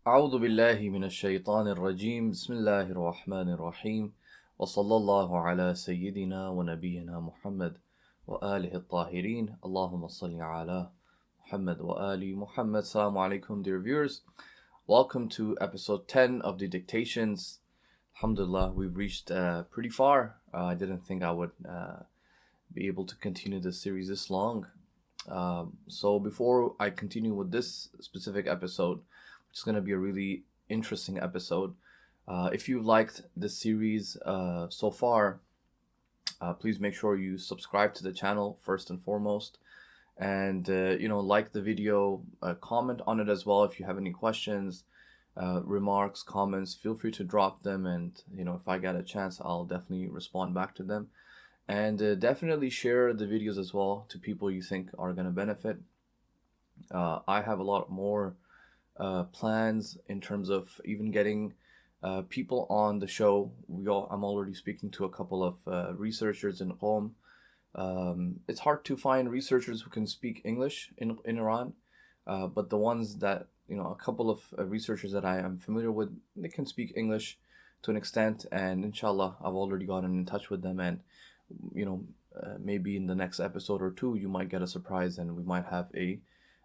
أعوذ بالله من الشيطان الرجيم بسم الله الرحمن الرحيم وصلى الله على سيدنا ونبينا محمد وآله الطاهرين اللهم صل على Muhammad wa Ali Muhammad. Assalamu alaikum, dear viewers. Welcome to episode 10 of the Dictations. Alhamdulillah, we've reached pretty far. I didn't think I would be able to continue this series this long. So before I continue with this specific episode, which is going to be a really interesting episode, if you liked this series so far, please make sure you subscribe to the channel first and foremost. And like the video, comment on it as well. If you have any questions, remarks, comments, feel free to drop them, and if I get a chance, I'll definitely respond back to them. And definitely share the videos as well to people you think are going to benefit. I have a lot more plans in terms of even getting people on the show. I'm already speaking to a couple of researchers in Qom. It's hard to find researchers who can speak English in Iran, but the ones that, a couple of researchers that I am familiar with, they can speak English to an extent, and inshallah, I've already gotten in touch with them, and maybe in the next episode or two, you might get a surprise, and we might have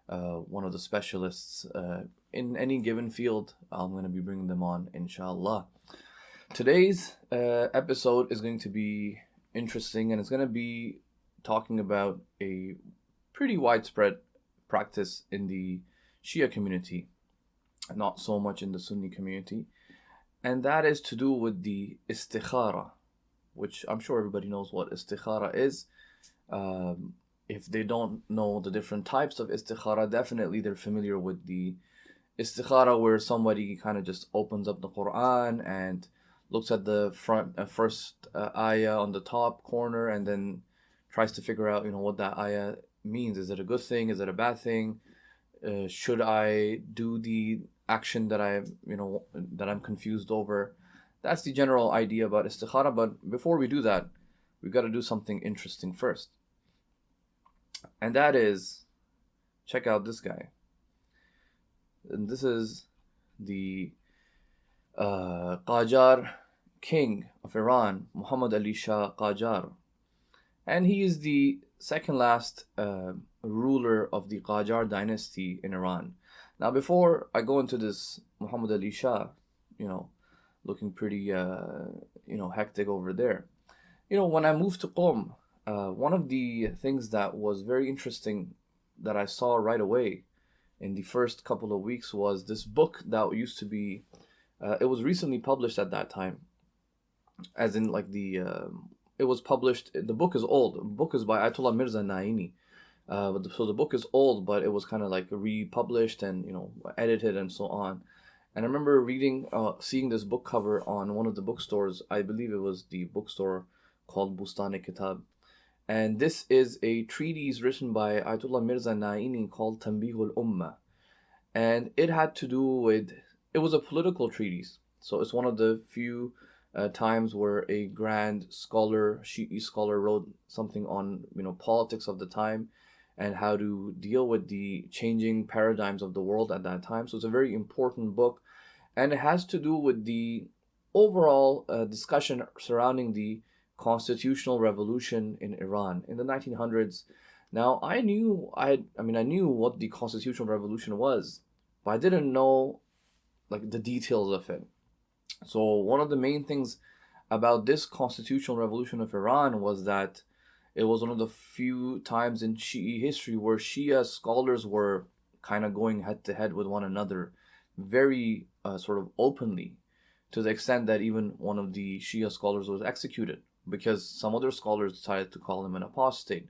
one of the specialists in any given field. I'm going to be bringing them on, inshallah. Today's episode is going to be interesting, and it's going to be talking about a pretty widespread practice in the Shia community, not so much in the Sunni community, and that is to do with the Istikhara, which I'm sure everybody knows what Istikhara is. If they don't know the different types of Istikhara, definitely they're familiar with the Istikhara where somebody kind of just opens up the Quran and looks at the first ayah on the top corner and then tries to figure out, what that ayah means. Is it a good thing? Is it a bad thing? Should I do the action that I'm confused over? That's the general idea about Istikhara. But before we do that, we've got to do something interesting first. And that is, check out this guy. And this is the Qajar king of Iran, Muhammad Ali Shah Qajar. And he is the second last ruler of the Qajar dynasty in Iran. Now, before I go into this Muhammad Ali Shah, looking pretty, hectic over there. When I moved to Qom, one of the things that was very interesting that I saw right away in the first couple of weeks was this book that used to be, it was recently published at that time, as in it was published, the book is old. The book is by Ayatollah Mirza Naini. So the book is old, but it was kind of republished and, edited and so on. And I remember seeing this book cover on one of the bookstores. I believe it was the bookstore called Bustan-e-Kitab. And this is a treatise written by Ayatollah Mirza Naini called Tanbihul Ummah. And it had to do with, it was a political treatise. So it's one of the few times where a grand scholar, Shi'i scholar, wrote something on, politics of the time and how to deal with the changing paradigms of the world at that time. So it's a very important book. And it has to do with the overall discussion surrounding the constitutional revolution in Iran in the 1900s. Now, I knew what the constitutional revolution was, but I didn't know the details of it. So one of the main things about this constitutional revolution of Iran was that it was one of the few times in Shi'i history where Shia scholars were kind of going head to head with one another very sort of openly, to the extent that even one of the Shia scholars was executed because some other scholars decided to call him an apostate,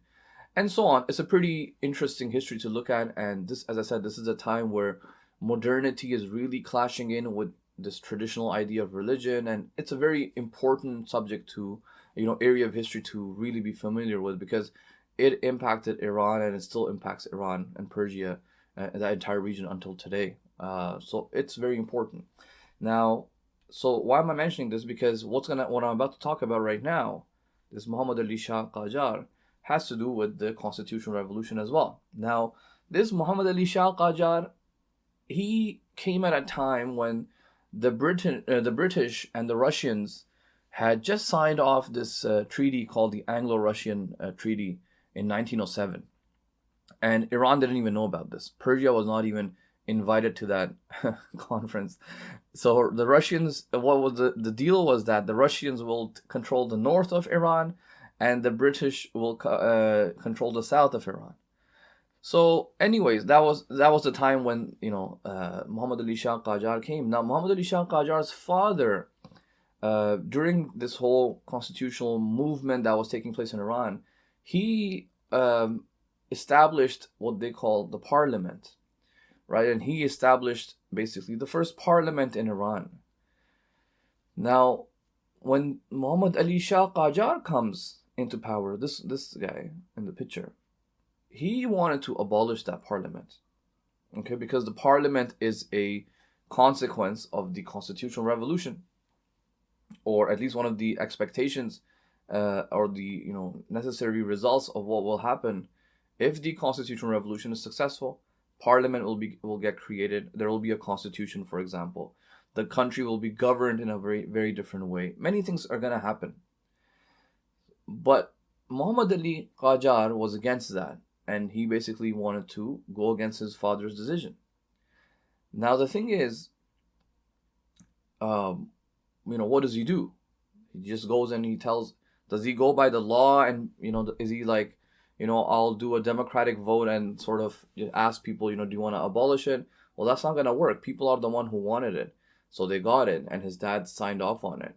and so on. It's a pretty interesting history to look at, and this, as I said, this is a time where modernity is really clashing in with this traditional idea of religion, and it's a very important subject to, area of history to really be familiar with, because it impacted Iran and it still impacts Iran and Persia and that entire region until today. So it's very important. Now, so why am I mentioning this? Because what I'm about to talk about right now, this Muhammad Ali Shah Qajar, has to do with the constitutional revolution as well. Now, this Muhammad Ali Shah Qajar he came at a time when the British and the Russians had just signed off this treaty called the Anglo-Russian Treaty in 1907. And Iran didn't even know about this. Persia was not even invited to that conference. So the Russians, what was the deal was that the Russians will control the north of Iran, and the British will control the south of Iran. So, anyways, that was the time when Muhammad Ali Shah Qajar came. Now, Muhammad Ali Shah Qajar's father, during this whole constitutional movement that was taking place in Iran, he established what they call the parliament, right? And he established basically the first parliament in Iran. Now, when Muhammad Ali Shah Qajar comes into power, this guy in the picture, he wanted to abolish that parliament, okay? Because the parliament is a consequence of the constitutional revolution, or at least one of the expectations or the necessary results of what will happen if the constitutional revolution is successful. Parliament will get created. There will be a constitution, for example. The country will be governed in a very, very different way. Many things are going to happen. But Muhammad Ali Qajar was against that, and he basically wanted to go against his father's decision. Now the thing is, what does he do? He just goes and he tells, does he go by the law, and is he like, I'll do a democratic vote and sort of ask people, do you want to abolish it? Well, that's not going to work. People are the one who wanted it. So they got it, and his dad signed off on it.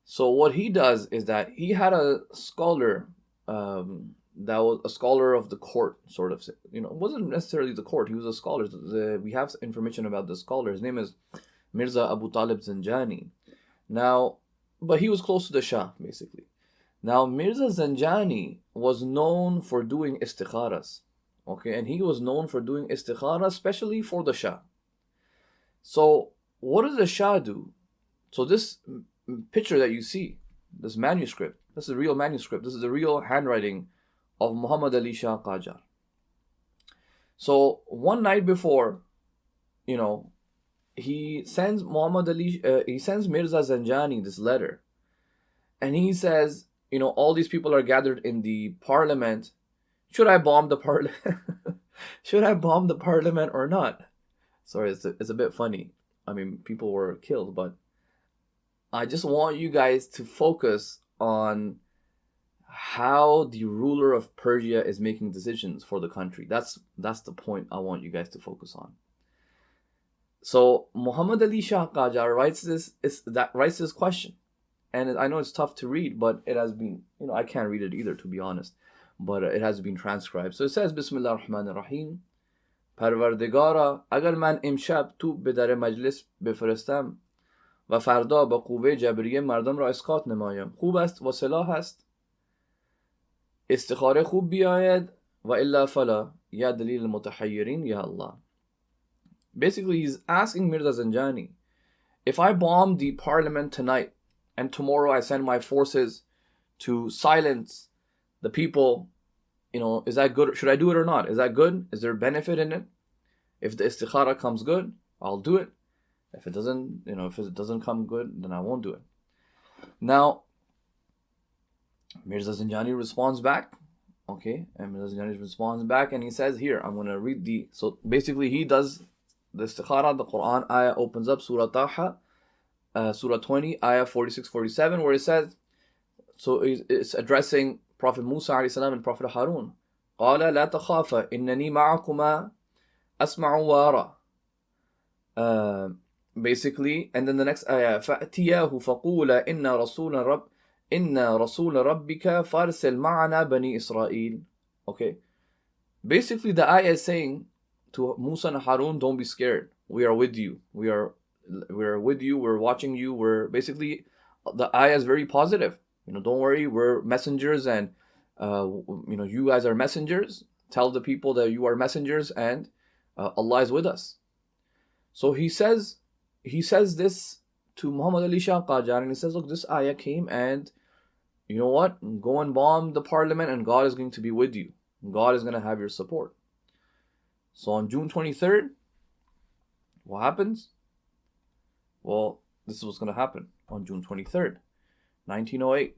So what he does is that he had a scholar, that was a scholar of the court, sort of, it wasn't necessarily the court. He was a scholar. We have information about the scholar. His name is Mirza Abu Talib Zanjani. Now, but he was close to the Shah, basically. Now, Mirza Zanjani was known for doing istikharas, okay? And he was known for doing istikhara, especially for the Shah. So, what does the Shah do? So this picture that you see, this manuscript, this is a real manuscript. This is the real handwriting of Muhammad Ali Shah Qajar. So, one night before, he sends he sends Mirza Zanjani this letter. And he says, all these people are gathered in the parliament. Should I bomb the parliament? Should I bomb the parliament or not? Sorry, it's a bit funny. I mean, people were killed, but I just want you guys to focus on how the ruler of Persia is making decisions for the country. That's the point I want you guys to focus on. So Muhammad Ali Shah Qajar writes this question. And I know it's tough to read, but it has been, I can't read it either, to be honest. But it has been transcribed. So it says, Bismillah ar-Rahman ar-Rahim. Parvardigara, agar man imshab tu bedar majlis befrestam و فردا با قوه جبریه مردم را اسقاط نمایم. خوب است و صلاح است استخاره خوب بیاید و الا فلا یا دلیل المتحیرین یا Allah. Basically, he's asking Mirza Zanjani, if I bomb the parliament tonight and tomorrow I send my forces to silence the people, is that good? Should I do it or not? Is that good? Is there benefit in it? If the istikhara comes good, I'll do it. If it doesn't come good, then I won't do it. Now, Mirza Zanjani responds back. Okay, and Mirza Zanjani responds back and he says, here, I'm going to read so basically he does the istikhara. The Quran ayah opens up, Surah Taha, Surah 20, ayah 46-47, where it says, so it's addressing Prophet Musa alayhi and Prophet Harun. قَالَ لَا تَخَافَ إِنَّنِي مَعَكُمَا أَسْمَعُ وَأَرَى. Basically, and then the next ayah, فَأْتِيَاهُ فَقُولَ إِنَّا رَسُولَ رَبِّكَ فَارْسِلْ مَعَنَا بَنِي إِسْرَائِيل. Okay. Basically, the ayah is saying to Musa and Harun, don't be scared. We are with you. We are with you. We're watching you. We're basically, the ayah is very positive. Don't worry. We're messengers, and you guys are messengers. Tell the people that you are messengers, and Allah is with us. So he says this to Muhammad Ali Shah Qajar, and he says, look, this ayah came, and you know what? Go and bomb the parliament, and God is going to be with you. God is going to have your support. So on June 23rd, What happens? Well, this is what's going to happen on June 23rd, 1908.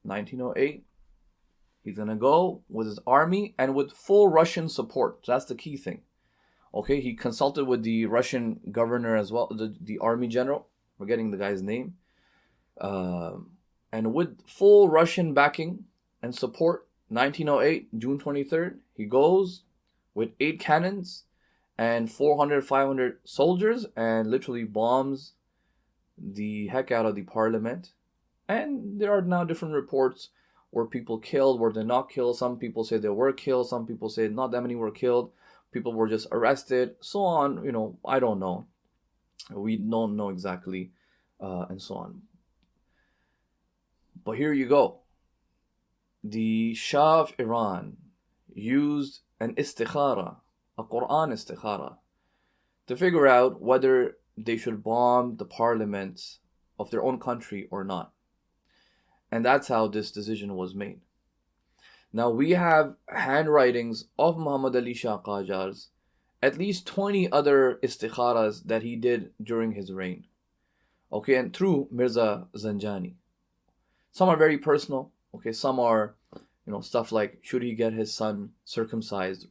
1908, he's going to go with his army and with full Russian support. So that's the key thing. Okay, he consulted with the Russian governor as well, the army general, forgetting the guy's name. And with full Russian backing and support, 1908, June 23rd, he goes with 8 cannons and 400, 500 soldiers and literally bombs the heck out of the parliament. And there are now different reports where people killed, were they not killed. Some people say they were killed. Some people say not that many were killed. People were just arrested, so on. I don't know. We don't know exactly, and so on. But here you go. The Shah of Iran used an istikhara, a Quran istikhara, to figure out whether they should bomb the parliaments of their own country or not. And that's how this decision was made. Now we have handwritings of Muhammad Ali Shah Qajar's, at least 20 other istikharas that he did during his reign. Okay, and through Mirza Zanjani. Some are very personal. Okay, some are, stuff like, should he get his son circumcised,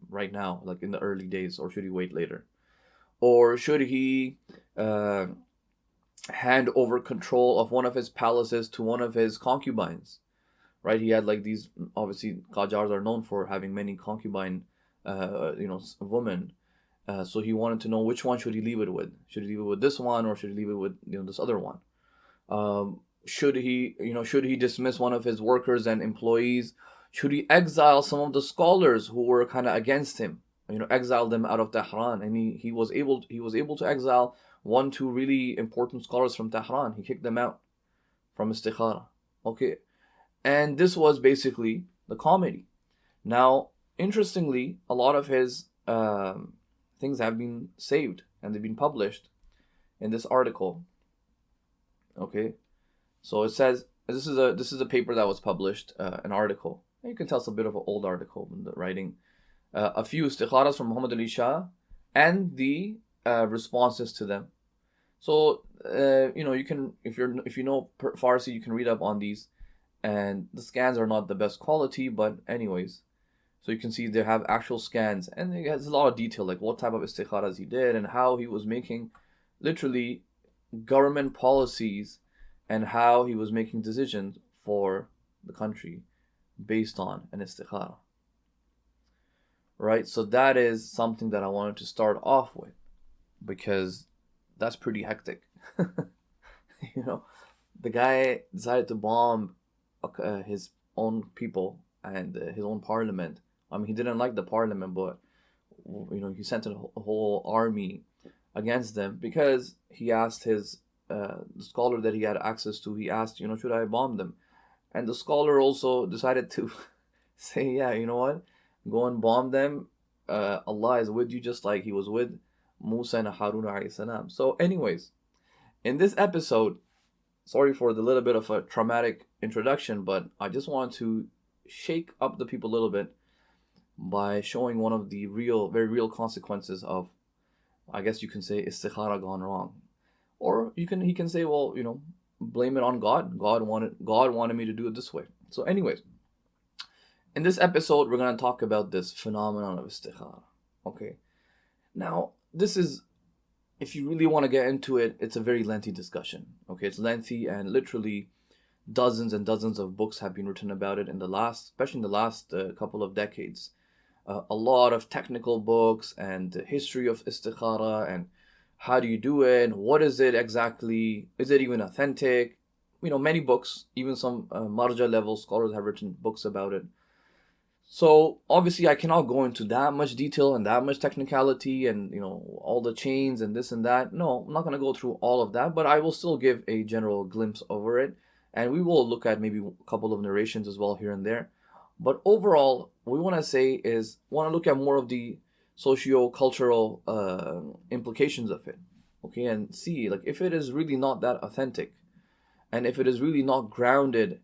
right now, like in the early days, or should he wait later? Or should he hand over control of one of his palaces to one of his concubines? Right, he had like these, obviously Qajars are known for having many concubine, women. So he wanted to know which one should he leave it with. Should he leave it with this one, or should he leave it with this other one? Should he dismiss one of his workers and employees? Should he exile some of the scholars who were kind of against him? Exile them out of Tehran. And he was able to exile 1-2 really important scholars from Tehran. He kicked them out from Istikhara. Okay. And this was basically the comedy. Now, interestingly, a lot of his things have been saved and they've been published in this article. Okay, so it says this is a paper that was published, an article. You can tell it's a bit of an old article in the writing. A few istikharas from Muhammad Ali Shah and the responses to them. So you can, if you know Farsi, you can read up on these. And the scans are not the best quality, but anyways, so you can see they have actual scans, and it has a lot of detail, like what type of istikharas he did and how he was making literally government policies and how he was making decisions for the country based on an istikhara. Right, so that is something that I wanted to start off with, because that's pretty hectic. The guy decided to bomb his own people and his own parliament. I mean, he didn't like the parliament, but he sent a whole army against them because he asked his the scholar that he had access to. He asked, should I bomb them? And the scholar also decided to say, yeah, you know what, go and bomb them. Allah is with you, just like He was with Musa and Harun alayhi salam. So, anyways, in this episode, sorry for the little bit of a traumatic introduction, but I just want to shake up the people a little bit by showing one of the very real consequences of, I guess you can say, istikhara gone wrong. Or he can say, well, blame it on God. God wanted me to do it this way. So anyways, in this episode, we're going to talk about this phenomenon of istikhara. Okay. Now, this is, if you really want to get into it, it's a very lengthy discussion. Okay, it's lengthy, and literally dozens and dozens of books have been written about it especially in the last couple of decades. A lot of technical books and the history of istikhara and how do you do it, what is it exactly, is it even authentic? Many books, even some marja level scholars have written books about it. So obviously I cannot go into that much detail and that much technicality and all the chains and this and that. No, I'm not going to go through all of that, but I will still give a general glimpse over it, and we will look at maybe a couple of narrations as well here and there. But overall, what we want to look at more of the socio-cultural implications of it, okay, and see like if it is really not that authentic, and if it is really not grounded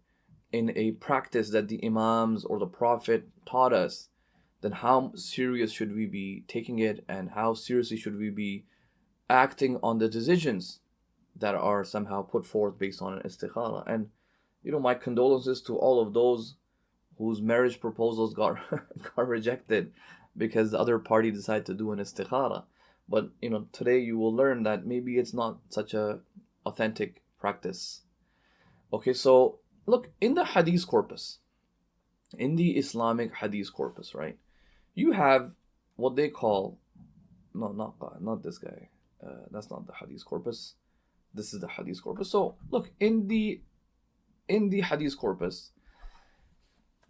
in a practice that the Imams or the Prophet taught us, then how serious should we be taking it, and how seriously should we be acting on the decisions that are somehow put forth based on an istikhara? And my condolences to all of those whose marriage proposals got rejected because the other party decided to do an istikhara. But today you will learn that maybe it's not such a authentic practice. Okay, so look, in the Hadith corpus, in the Islamic Hadith corpus, right, you have what they call, not this guy, that's not the Hadith corpus, this is the Hadith corpus. So look, in the Hadith corpus,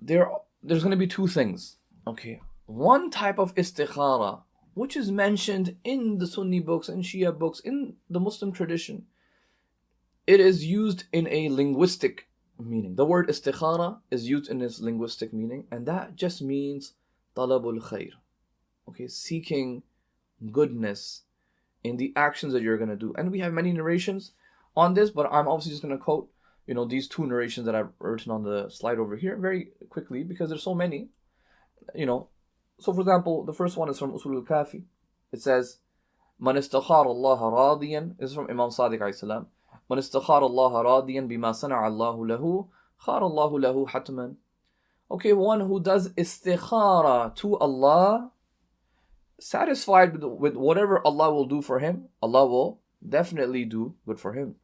there's going to be two things. Okay, one type of istikhara which is mentioned in the Sunni books and Shia books, in the Muslim tradition. It is used in a linguistic meaning. The word istikhara is used in its linguistic meaning, and that just means talabul khair. Okay, seeking goodness in the actions that you're going to do. And we have many narrations on this, but I'm obviously just going to quote these two narrations that I've written on the slide over here very quickly, because there's so many. So for example, the first one is from Usul al-Kafi. It says, Man istakhara Allah radiyan. This is from Imam Sadiq alayhi salam. Man istakhara Allah radiyan bima sana'a Allahu lahu, khara Allahu lahu hatman. Okay, one who does istikhara to Allah, satisfied with whatever Allah will do for him, Allah will definitely do good for him.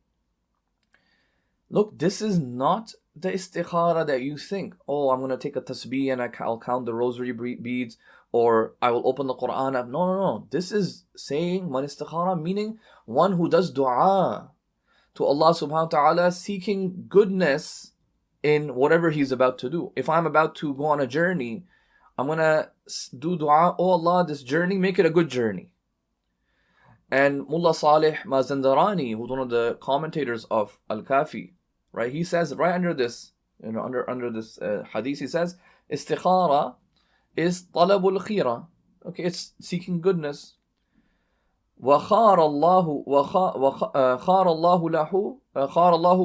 Look, this is not the istikhara that you think. Oh, I'm going to take a tasbih and I'll count the rosary beads, or I will open the Quran up. No. This is saying man istikhara, meaning one who does dua to Allah subhanahu wa ta'ala, seeking goodness in whatever he's about to do. If I'm about to go on a journey, I'm going to do dua, oh Allah, this journey, make it a good journey. And Mullah Salih Mazandarani, who's one of the commentators of Al-Kafi, right, he says right under this, under this hadith, he says, istikhara is talabul khira. Okay, it's seeking goodness. وَخَارَ اللَّهُ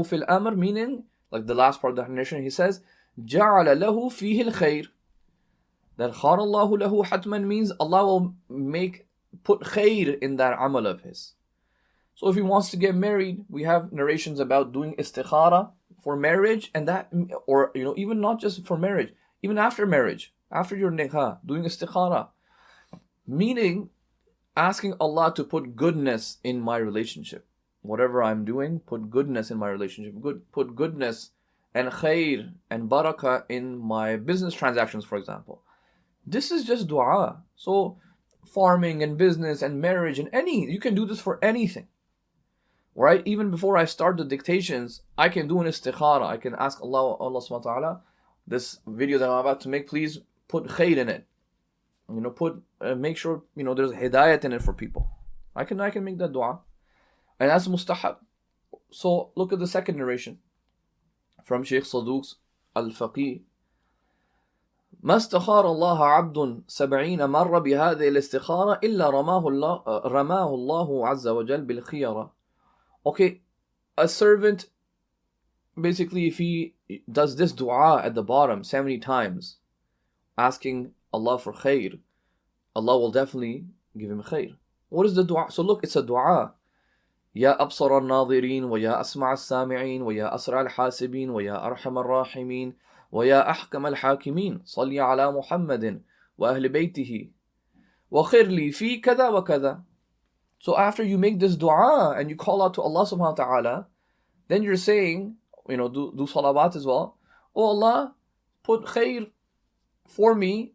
fil amr, meaning, like the last part of the narration, he says, جَعَلَ لَهُ فِيهِ الْخَيْرِ. That خَارَ اللَّهُ لَهُ hatman means Allah will put khair in that amal of his. So if he wants to get married, we have narrations about doing istikhara for marriage, and that, or even not just for marriage, even after marriage, after your nikah, doing istikhara, meaning asking Allah to put goodness in my relationship. Whatever I'm doing, put goodness in my relationship. Put goodness and khair and barakah in my business transactions, for example. This is just dua. So farming and business and marriage and you can do this for anything. Right? Even before I start the dictations, I can do an istikhara. I can ask Allah subhanahu wa ta'ala, this video that I'm about to make, please put khair in it. Make sure there's hidayat in it for people. I can make that dua, and that's mustahab. So look at the second narration from Shaykh Saduq's al-Faqih. ما استخار الله عبد 70 مرة بهذه الاستخارة إلا رماه الله عز وجل بالخيرة. Okay, a servant, basically, if he does this dua at the bottom 70 times, asking Allah for khair, Allah will definitely give him khair. What is the dua? So look, it's a dua. Ya absar al-nadirin, wa ya asma' al-sami'in, wa ya asra al-hasibin, wa ya arham al-rahimin, wa ya ahkam al-hakimin, salli ala Muhammadin wa ahli baytihi, wa khirli fi kada wa kada. So after you make this dua and you call out to Allah subhanahu wa ta'ala, then you're saying, do salawat as well. Oh Allah, put khair for me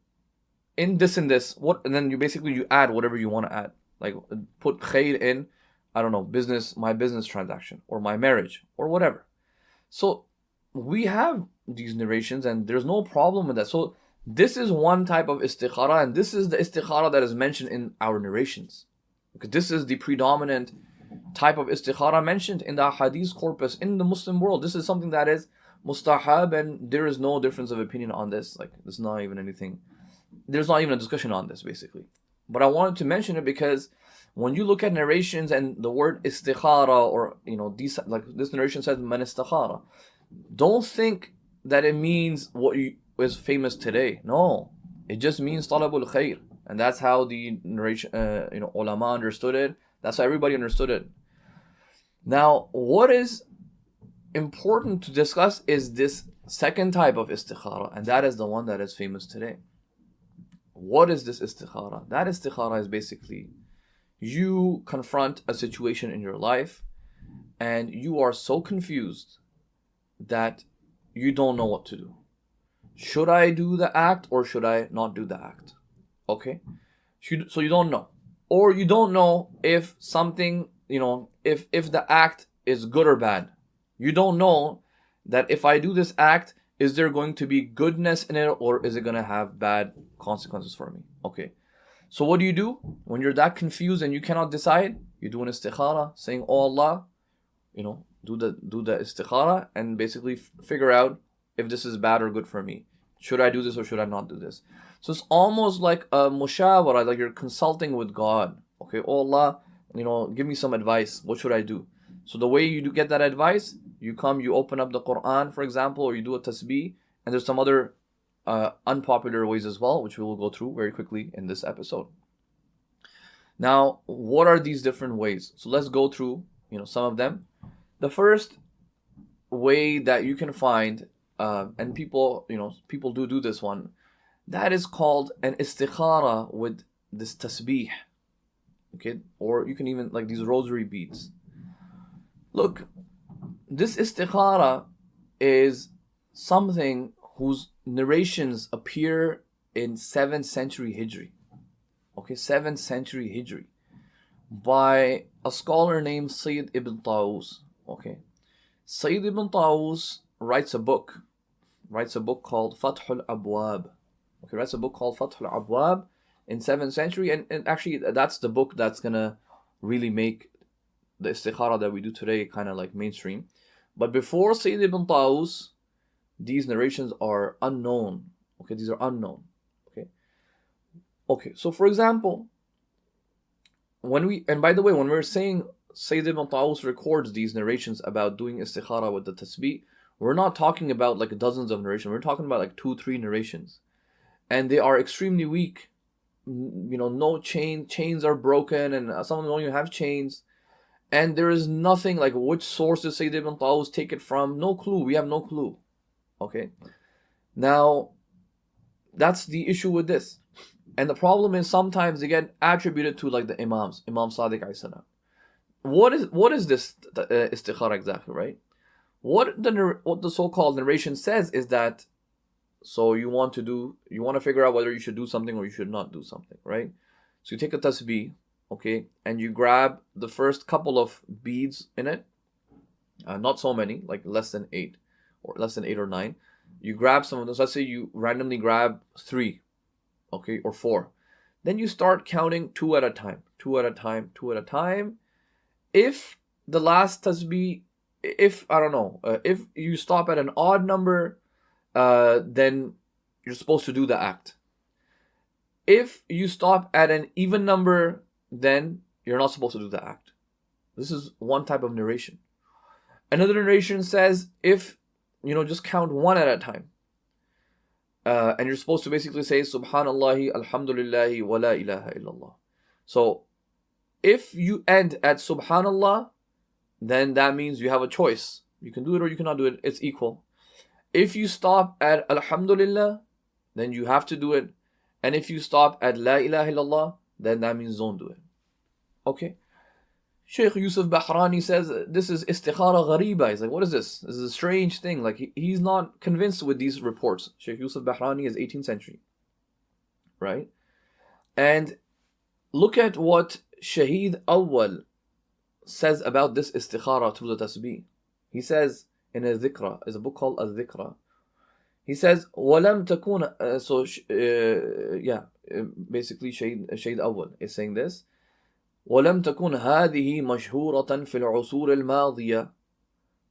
in this and this. And then you add whatever you want to add. Like put khair in, I don't know, my business transaction, or my marriage, or whatever. So we have these narrations and there's no problem with that. So this is one type of istikhara, and this is the istikhara that is mentioned in our narrations. Because this is the predominant type of istikhara mentioned in the hadith corpus in the Muslim world. This is something that is mustahab, and there is no difference of opinion on this. Like, there's not even a discussion on this, basically. But I wanted to mention it because when you look at narrations and the word istikhara, or like this narration says man istikhara, don't think that it means what is famous today. No, It just means talabul khair. And that's how the narration, ulama understood it. That's how everybody understood it. Now, what is important to discuss is this second type of istikhara, and that is the one that is famous today. What is this istikhara? That istikhara is basically you confront a situation in your life and you are so confused that you don't know what to do. Should I do the act or should I not do the act? Okay? So you don't know. Or you don't know if something, if the act is good or bad. You don't know that if I do this act, is there going to be goodness in it or is it going to have bad consequences for me? Okay. So what do you do? When you're that confused and you cannot decide, you do an istikhara saying, oh Allah, do the istikhara and basically figure out if this is bad or good for me. Should I do this or should I not do this? So it's almost like a mushawara, like you're consulting with God. Okay, oh Allah, give me some advice. What should I do? So the way you do get that advice, you open up the Quran, for example, or you do a tasbih, and there's some other unpopular ways as well, which we will go through very quickly in this episode. Now, what are these different ways? So let's go through, some of them. The first way that you can find, and people do this one, that is called an istikhara with this tasbih. Okay, or you can even like these rosary beads. Look, this istikhara is something whose narrations appear in 7th century Hijri. Okay, 7th century Hijri by a scholar named Sayyid Ibn Tawus. Okay, Sayyid Ibn Tawus writes a book called Fathul Abwab. Okay, writes a book called Fathul Abwab in 7th century, and actually that's the book that's gonna really make the istikhara that we do today kind of like mainstream. But before Sayyid Ibn Tawus, these narrations are unknown. Okay, these are unknown. Okay, so for example, when we're saying Sayyid Ibn Tawus records these narrations about doing istikhara with the tasbih, we're not talking about like dozens of narrations. We're talking about like 2-3 narrations, and they are extremely weak. No chains are broken, and some of them don't even have chains. And there is nothing like which source does Sayyid Ibn Tawus take it from? No clue. We have no clue. Okay. Now, that's the issue with this. And the problem is sometimes they get attributed to like the Imams, Imam Sadiq alayhi. What is this istikhara exactly, right? What the so-called narration says is that, so you want to figure out whether you should do something or you should not do something, right? So you take a tasbih, okay, and you grab the first couple of beads in it, not so many, like less than 8 or 9. You grab some of those. Let's say you randomly grab 3, okay, or 4. Then you start counting 2 at a time. If the last tasbih, if you stop at an odd number, then you're supposed to do the act. If you stop at an even number, then you're not supposed to do the act. This is one type of narration. Another narration says if just count 1 at a time, and you're supposed to basically say Subhanallahi, Alhamdulillahi, wa la ilaha illallah. So if you end at Subhanallah, then that means you have a choice. You can do it or you cannot do it. It's equal. If you stop at Alhamdulillah, then you have to do it. And if you stop at La ilaha illallah, then that means don't do it. Okay? Shaykh Yusuf Bahrani says this is istikhara ghariba. He's like, what is this? This is a strange thing. Like he's not convinced with these reports. Shaykh Yusuf Bahrani is 18th century. Right? And look at what Shahid Awwal says about this istikhara through the tasbih. He says in a dhikra, is a book called al-Dhikra. He says, وَلَمْ تَكُونَ basically Shahid Awwal is saying this. وَلَمْ تَكُنْ هَذِهِ مَشْهُورَةً فِي الْعُصُورِ الْمَاضِيَةِ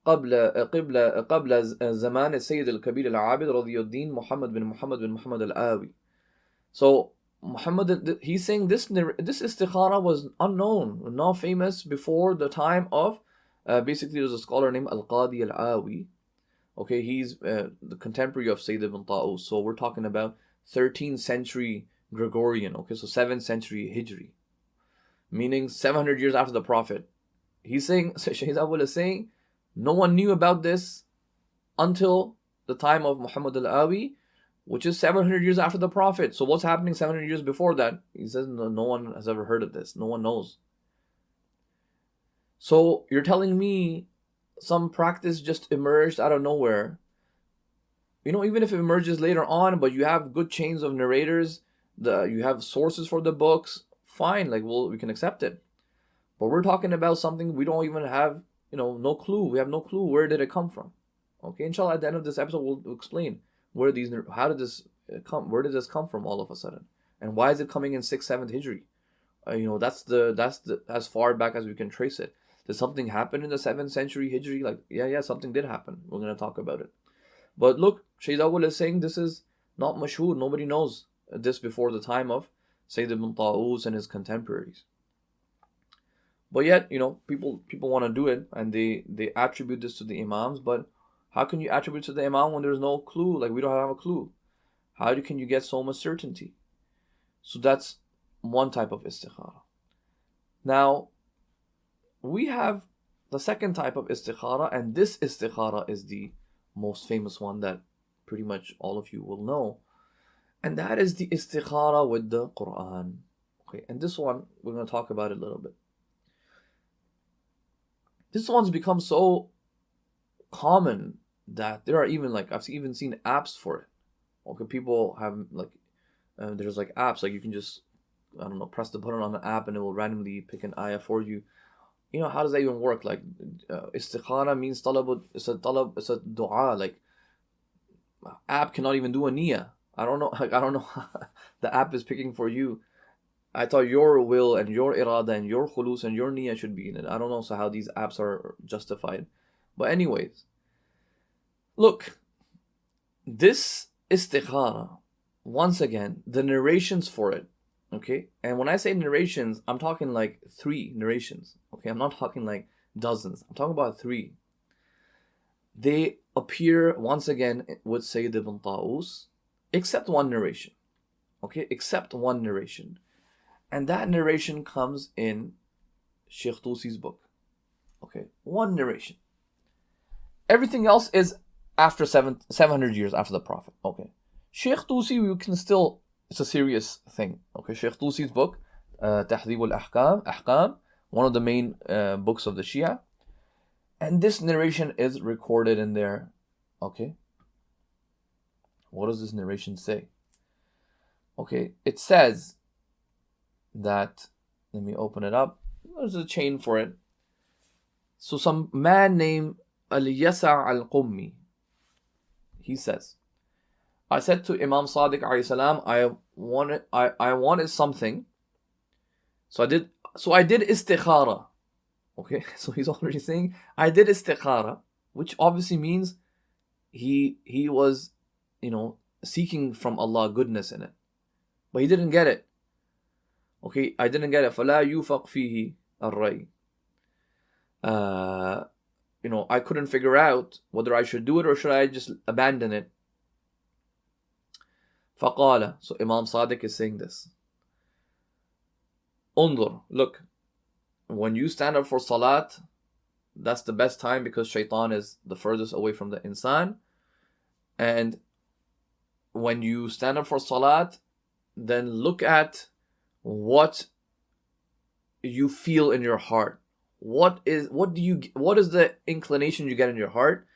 قبل زمان السيد الكبير العابد رضي الدين محمد بن محمد الآوي. So Muhammad, he's saying this istikhara was unknown, not famous before the time of basically there's a scholar named al-Qadi al-Awi. Okay, he's the contemporary of Sayyid Ibn Tawus. So we're talking about 13th century Gregorian, okay, so 7th century Hijri, meaning 700 years after the Prophet. He's saying, Shaykh Awwal is saying, no one knew about this until the time of Muhammad al-Awi, which is 700 years after the Prophet. So what's happening 700 years before that? He says no one has ever heard of this. No one knows. So you're telling me some practice just emerged out of nowhere. Even if it emerges later on, but you have good chains of narrators, you have sources for the books, fine, we can accept it. But we're talking about something we don't even have, no clue. We have no clue where did it come from. Okay, inshallah, at the end of this episode, we'll explain where did this come from all of a sudden, and why is it coming in 6th, 7th Hijri? That's as far back as we can trace it. Did something happen in the 7th century Hijri? Yeah, something did happen. We're going to talk about it. But look, Shaykh Awwal is saying this is not mashhur. Nobody knows this before the time of Sayyid Ibn Tawus and his contemporaries. But yet, people want to do it, and they attribute this to the Imams. But how can you attribute to the Imam when there's no clue? We don't have a clue. How can you get so much certainty? So that's one type of istikhara. Now, we have the second type of istikhara, and this istikhara is the most famous one that pretty much all of you will know. And that is the istikhara with the Quran. Okay, and this one, we're going to talk about it a little bit. This one's become so common that there are even I've even seen apps for it. Okay, people have there's apps you can just press the button on the app and it will randomly pick an ayah for you. How does that even work? Istikhara means talab, it's a dua. App cannot even do a niyyah. I don't know the app is picking for you. I thought your will and your irada and your khulus and your niyyah should be in it. I don't know how these apps are justified. But anyways, look, this istikhara, once again, the narrations for it, okay? And when I say narrations, I'm talking 3 narrations, okay? I'm not talking dozens. I'm talking about 3. They appear once again with Sayyid Ibn Tawus, except one narration, okay? Except one narration. And that narration comes in Sheikh Tusi's book, okay? One narration. Everything else is after 700 years after the Prophet, okay? Sheikh Tusi, you can still, it's a serious thing, okay? Sheikh Tusi's book, Tahdhib al-Ahkam, one of the main books of the Shia. And this narration is recorded in there, okay? What does this narration say? Okay, it says that, let me open it up. There's a chain for it. So some man named al-Yasa' al-Qummi, he says, I said to Imam Sadiq alayhi salam, I wanted something. So I did istikhara. Okay, so he's already saying, I did istikhara, which obviously means he was, seeking from Allah goodness in it. But he didn't get it. Okay, I didn't get it. فَلَا يُوفَقْ فِيهِ الرَّيْ. I couldn't figure out whether I should do it or should I just abandon it. فَقَالَ. So Imam Sadiq is saying this. Undur, look, when you stand up for salat, that's the best time because shaitan is the furthest away from the insan. And when you stand up for salat, then look at what you feel in your heart. What is the inclination you get in your heart,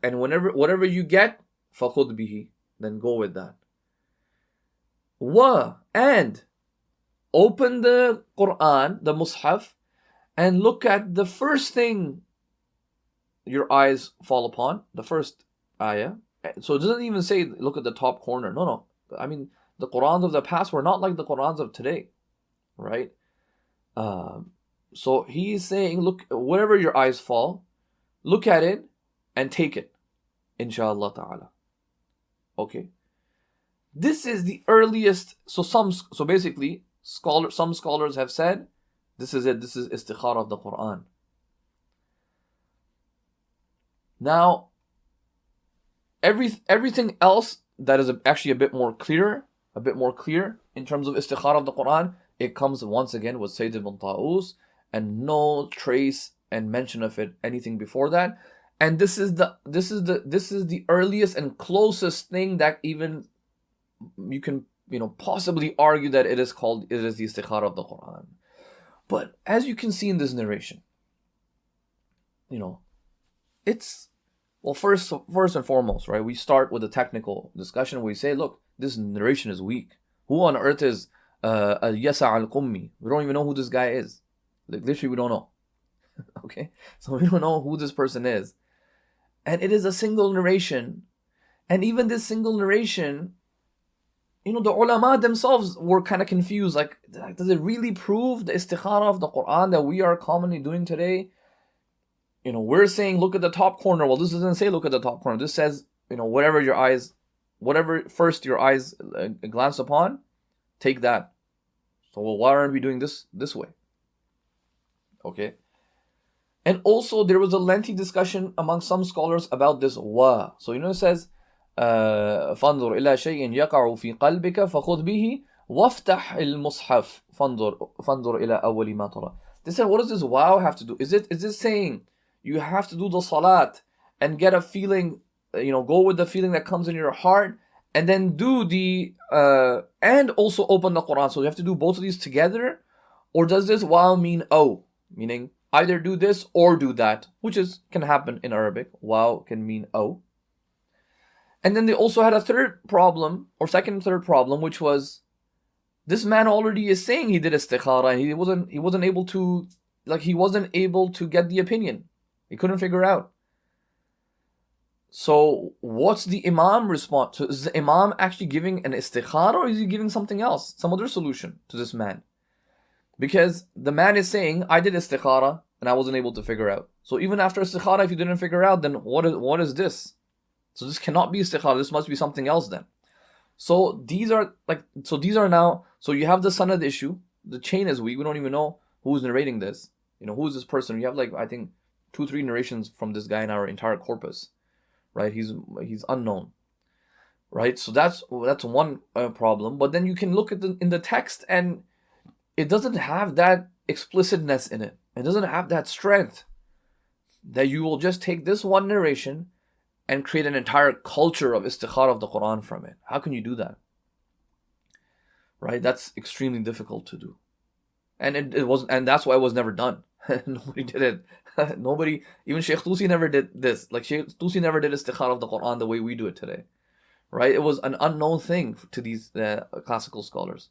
and whatever you get, فَخُذْ بِهِ, then go with that. And open the Quran, the Mus'haf, and look at the first thing your eyes fall upon, the first ayah. So it doesn't even say look at the top corner. No. I mean, the Qurans of the past were not like the Qurans of today, right? So he's saying, look, wherever your eyes fall, look at it and take it, inshallah ta'ala. Okay. This is the earliest. So basically, some scholars have said, this is it. This is Istikhara of the Quran. Now, everything else that is actually a bit more clear in terms of Istikhara of the Quran, it comes once again with Sayyid Ibn Tawus, and no trace and mention of it anything before that. And this is the earliest and closest thing that even you can possibly argue that it is the Istikhara of the Quran. But as you can see in this narration, it's, well, first and foremost, right, we start with a technical discussion where we say, look, this narration is weak. Who on earth is Yasa al-Qummi? We don't even know who this guy is. Like, literally, we don't know. Okay? So we don't know who this person is. And it is a single narration. And even this single narration, the ulama themselves were kind of confused. Like, does it really prove the istikhara of the Quran that we are commonly doing today? We're saying look at the top corner. Well, this doesn't say look at the top corner. This says, whatever first your eyes glance upon, take that. So, well, why aren't we doing this way? Okay. And also, there was a lengthy discussion among some scholars about this wa. So, it says, فَانْظُرْ إِلَى شَيْءٍ يَقَعُ فِي قَلْبِكَ فَخُذْ بِهِ وَافْتَحْ الْمُصْحَفِ فَانْظُرْ إِلَى أَوَّلِ مَا تَرَى. They said, what does this wow have to do? Is this saying you have to do the salat and get a feeling, go with the feeling that comes in your heart, and then do the, and also open the Quran? So you have to do both of these together? Or does this wow mean oh? Meaning, either do this or do that, which can happen in Arabic. Wow can mean oh. And then they also had a third problem, or second and third problem, which was, this man already is saying he did istikhara, and he wasn't able to get the opinion. He couldn't figure out. So what's the Imam response? So is the Imam actually giving an istikhara, or is he giving something else, some other solution to this man? Because the man is saying, I did istikhara and I wasn't able to figure out. So even after istikhara, if you didn't figure out, then what is this? So this cannot be istikhara. This must be something else then. So these are now, so you have the sanad issue. The chain is weak. We don't even know who's narrating this. Who is this person? You have I think 2-3 narrations from this guy in our entire corpus, right? He's unknown, right? So that's one problem. But then you can look at in the text, and it doesn't have that explicitness in it. It doesn't have that strength that you will just take this one narration and create an entire culture of istikhara of the Quran from it. How can you do that? Right? That's extremely difficult to do. And it wasn't, and that's why it was never done. Nobody did it. Nobody, even Shaykh Tusi never did this. Like, Shaykh Tusi never did istikhara of the Quran the way we do it today. Right? It was an unknown thing to these classical scholars.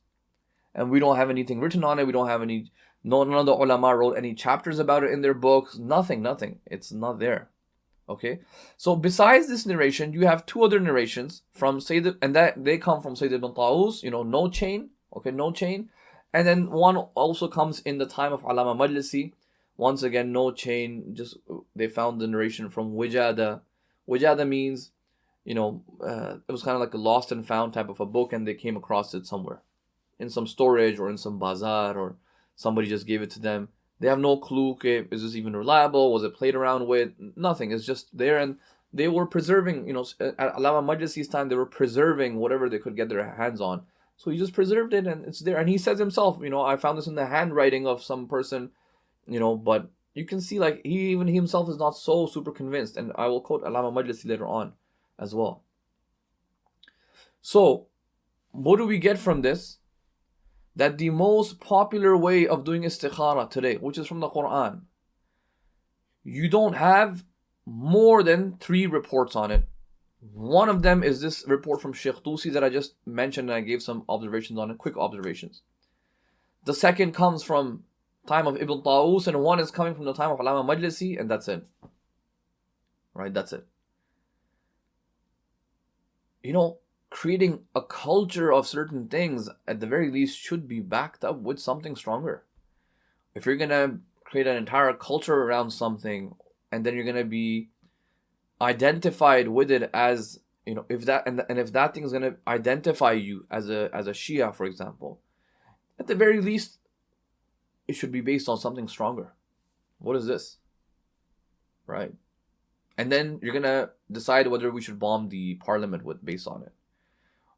And we don't have anything written on it. We don't have none of the ulama wrote any chapters about it in their books. Nothing. It's not there. Okay? So besides this narration, you have 2 other narrations from Sayyid, and that they come from Sayyid Ibn Tawus, no chain. Okay, no chain. And then one also comes in the time of Allama Majlisi. Once again, no chain. Just they found the narration from Wujada. Wujada means, it was kind of like a lost and found type of a book, and they came across it somewhere, in some storage or in some bazaar, or somebody just gave it to them. They have no clue, okay, is this even reliable? Was it played around with? Nothing. It's just there, and they were preserving, at Allama Majlisi's time, they were preserving whatever they could get their hands on. So he just preserved it, and it's there. And he says himself, I found this in the handwriting of some person, but you can see, he himself is not so super convinced. And I will quote Allama Majlisi later on as well. So, what do we get from this? That the most popular way of doing istikhara today, which is from the Quran, you don't have more than 3 reports on it. One of them is this report from Shaykh Tusi that I just mentioned, and I gave some observations on it, quick observations. The second comes from time of Ibn Tawus, and one is coming from the time of Allama Majlisi, and that's it. Right, that's it. Creating a culture of certain things, at the very least, should be backed up with something stronger. If you're going to create an entire culture around something, and then you're going to be identified with it as, if that thing is going to identify you as a Shia, for example, at the very least, it should be based on something stronger. What is this? Right? And then you're going to decide whether we should bomb the parliament based on it.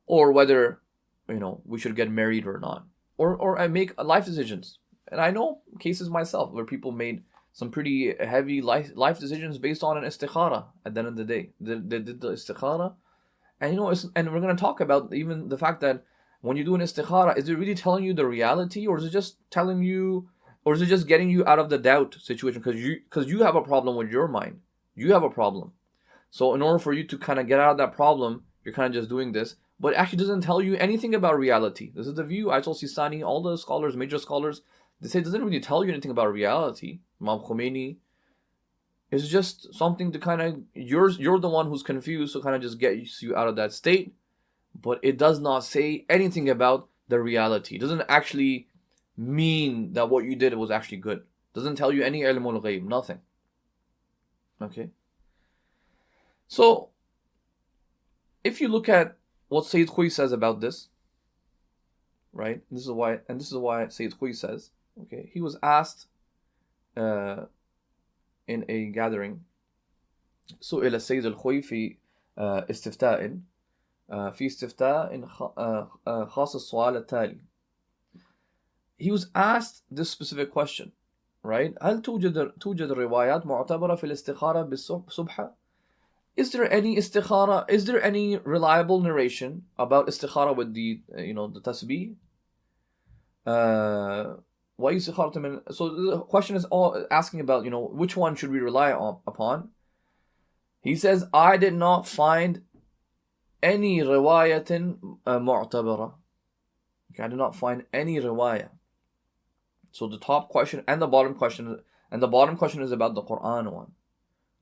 or whether, we should get married or not, or I make life decisions. And I know cases myself where people made some pretty heavy life decisions based on an istikhara. At the end of the day, they did the istikhara, and and we're going to talk about even the fact that when you do an istikhara, is it really telling you the reality, or is it just telling you, or is it just getting you out of the doubt situation because you have a problem with your mind, you have a problem. So in order for you to kind of get out of that problem, you're kind of just doing this, but it actually doesn't tell you anything about reality. This is the view. Ayatollah Sistani, all the scholars, major scholars, they say it doesn't really tell you anything about reality. Imam Khomeini, it's just something to kind of, you're the one who's confused, so kind of just gets you out of that state. But it does not say anything about the reality. It doesn't actually mean that what you did was actually good. It doesn't tell you any ilm al-ghayb, nothing. Okay. So, if you look at what Sayyid Khouy says about this, right? This is why Sayyid Khouy says, okay, he was asked in a gathering, سئل السيد الخوي في استفتاء في استفتاء خاص السؤال التالي. He was asked this specific question, right? هل توجد روايات معتبرة في الاستخارة بالصبح? Is there any istikhara? Is there any reliable narration about istikhara with the the tasbih? So the question is all asking about which one should we rely upon? He says, I did not find any riwayatin mu'tabara. Okay, I did not find any riwayah. So the top question and the bottom question is about the Quran one.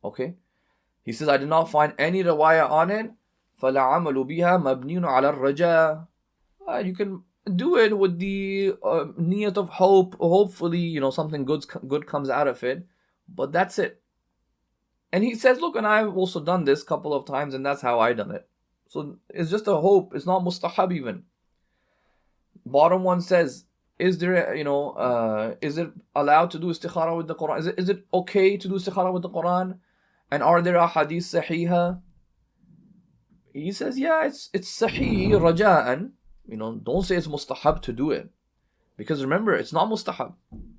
Okay. He says, I did not find any riwayah on it. فَلَعَمَلُ بِهَا مَبْنِيٌ عَلَى الرَّجَاءِ. You can do it with the niyat of hope. Hopefully, something good comes out of it. But that's it. And he says, look, and I've also done this a couple of times, and that's how I done it. So it's just a hope. It's not mustahab even. Bottom one says, is there, is it allowed to do istikhara with the Quran? Is it okay to do istikhara with the Quran? And are there ahadith sahiha? He says, yeah, it's sahih raja'an. Don't say it's mustahab to do it. Because remember, it's not mustahab.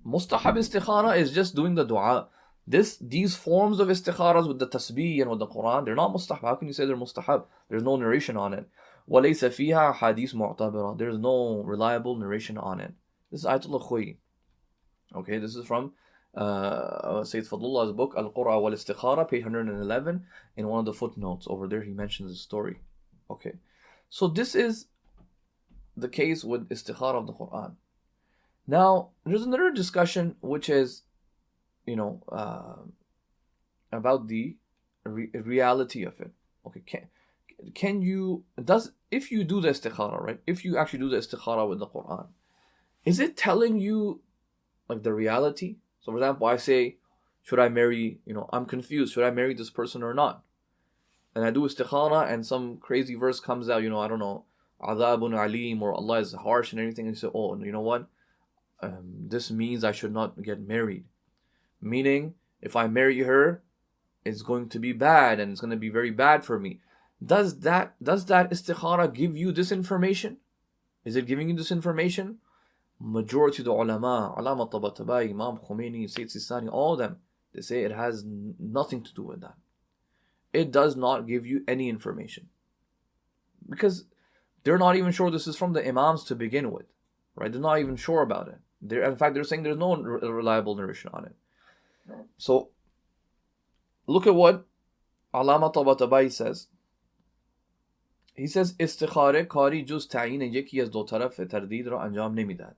Mustahab istikhara is just doing the dua. These forms of istikharas with the tasbih and with the Quran, they're not mustahab. How can you say they're mustahab? There's no narration on it. وَلَيْسَ فِيهَا حَدِيث مُعْتَبِرًا. There's no reliable narration on it. This is Ayatollah Khouy. Okay, this is from Sayyid Fadlullah's book, Al-Qur'a wal-Istikhara, page 111. In one of the footnotes over there, he mentions the story. Okay, so this is the case with Istikhara of the Quran. Now, there's another discussion which is, about the reality of it. Okay, if you do the Istikhara, right? If you actually do the Istikhara with the Quran, is it telling you like the reality? So for example, I say, should I marry, I'm confused, should I marry this person or not? And I do istikhara and some crazy verse comes out, I don't know, Adhabun Alim, or Allah is harsh and everything, and you say, oh, you know what? This means I should not get married. Meaning, if I marry her, it's going to be bad and it's going to be very bad for me. Does that istikhara give you this information? Is it giving you this information? Majority of the ulama, Allama Tabatabai, Imam Khomeini, Sayyid Sistani, all of them, they say it has nothing to do with that. It does not give you any information. Because they're not even sure this is from the Imams to begin with. Right? They're not even sure about it. In fact, they're saying there's no reliable narration on it. So, look at what Allama Tabatabai says. He says, Istikhare kari juz ta'yin yeki az do taraf tardid ra anjam nemidad.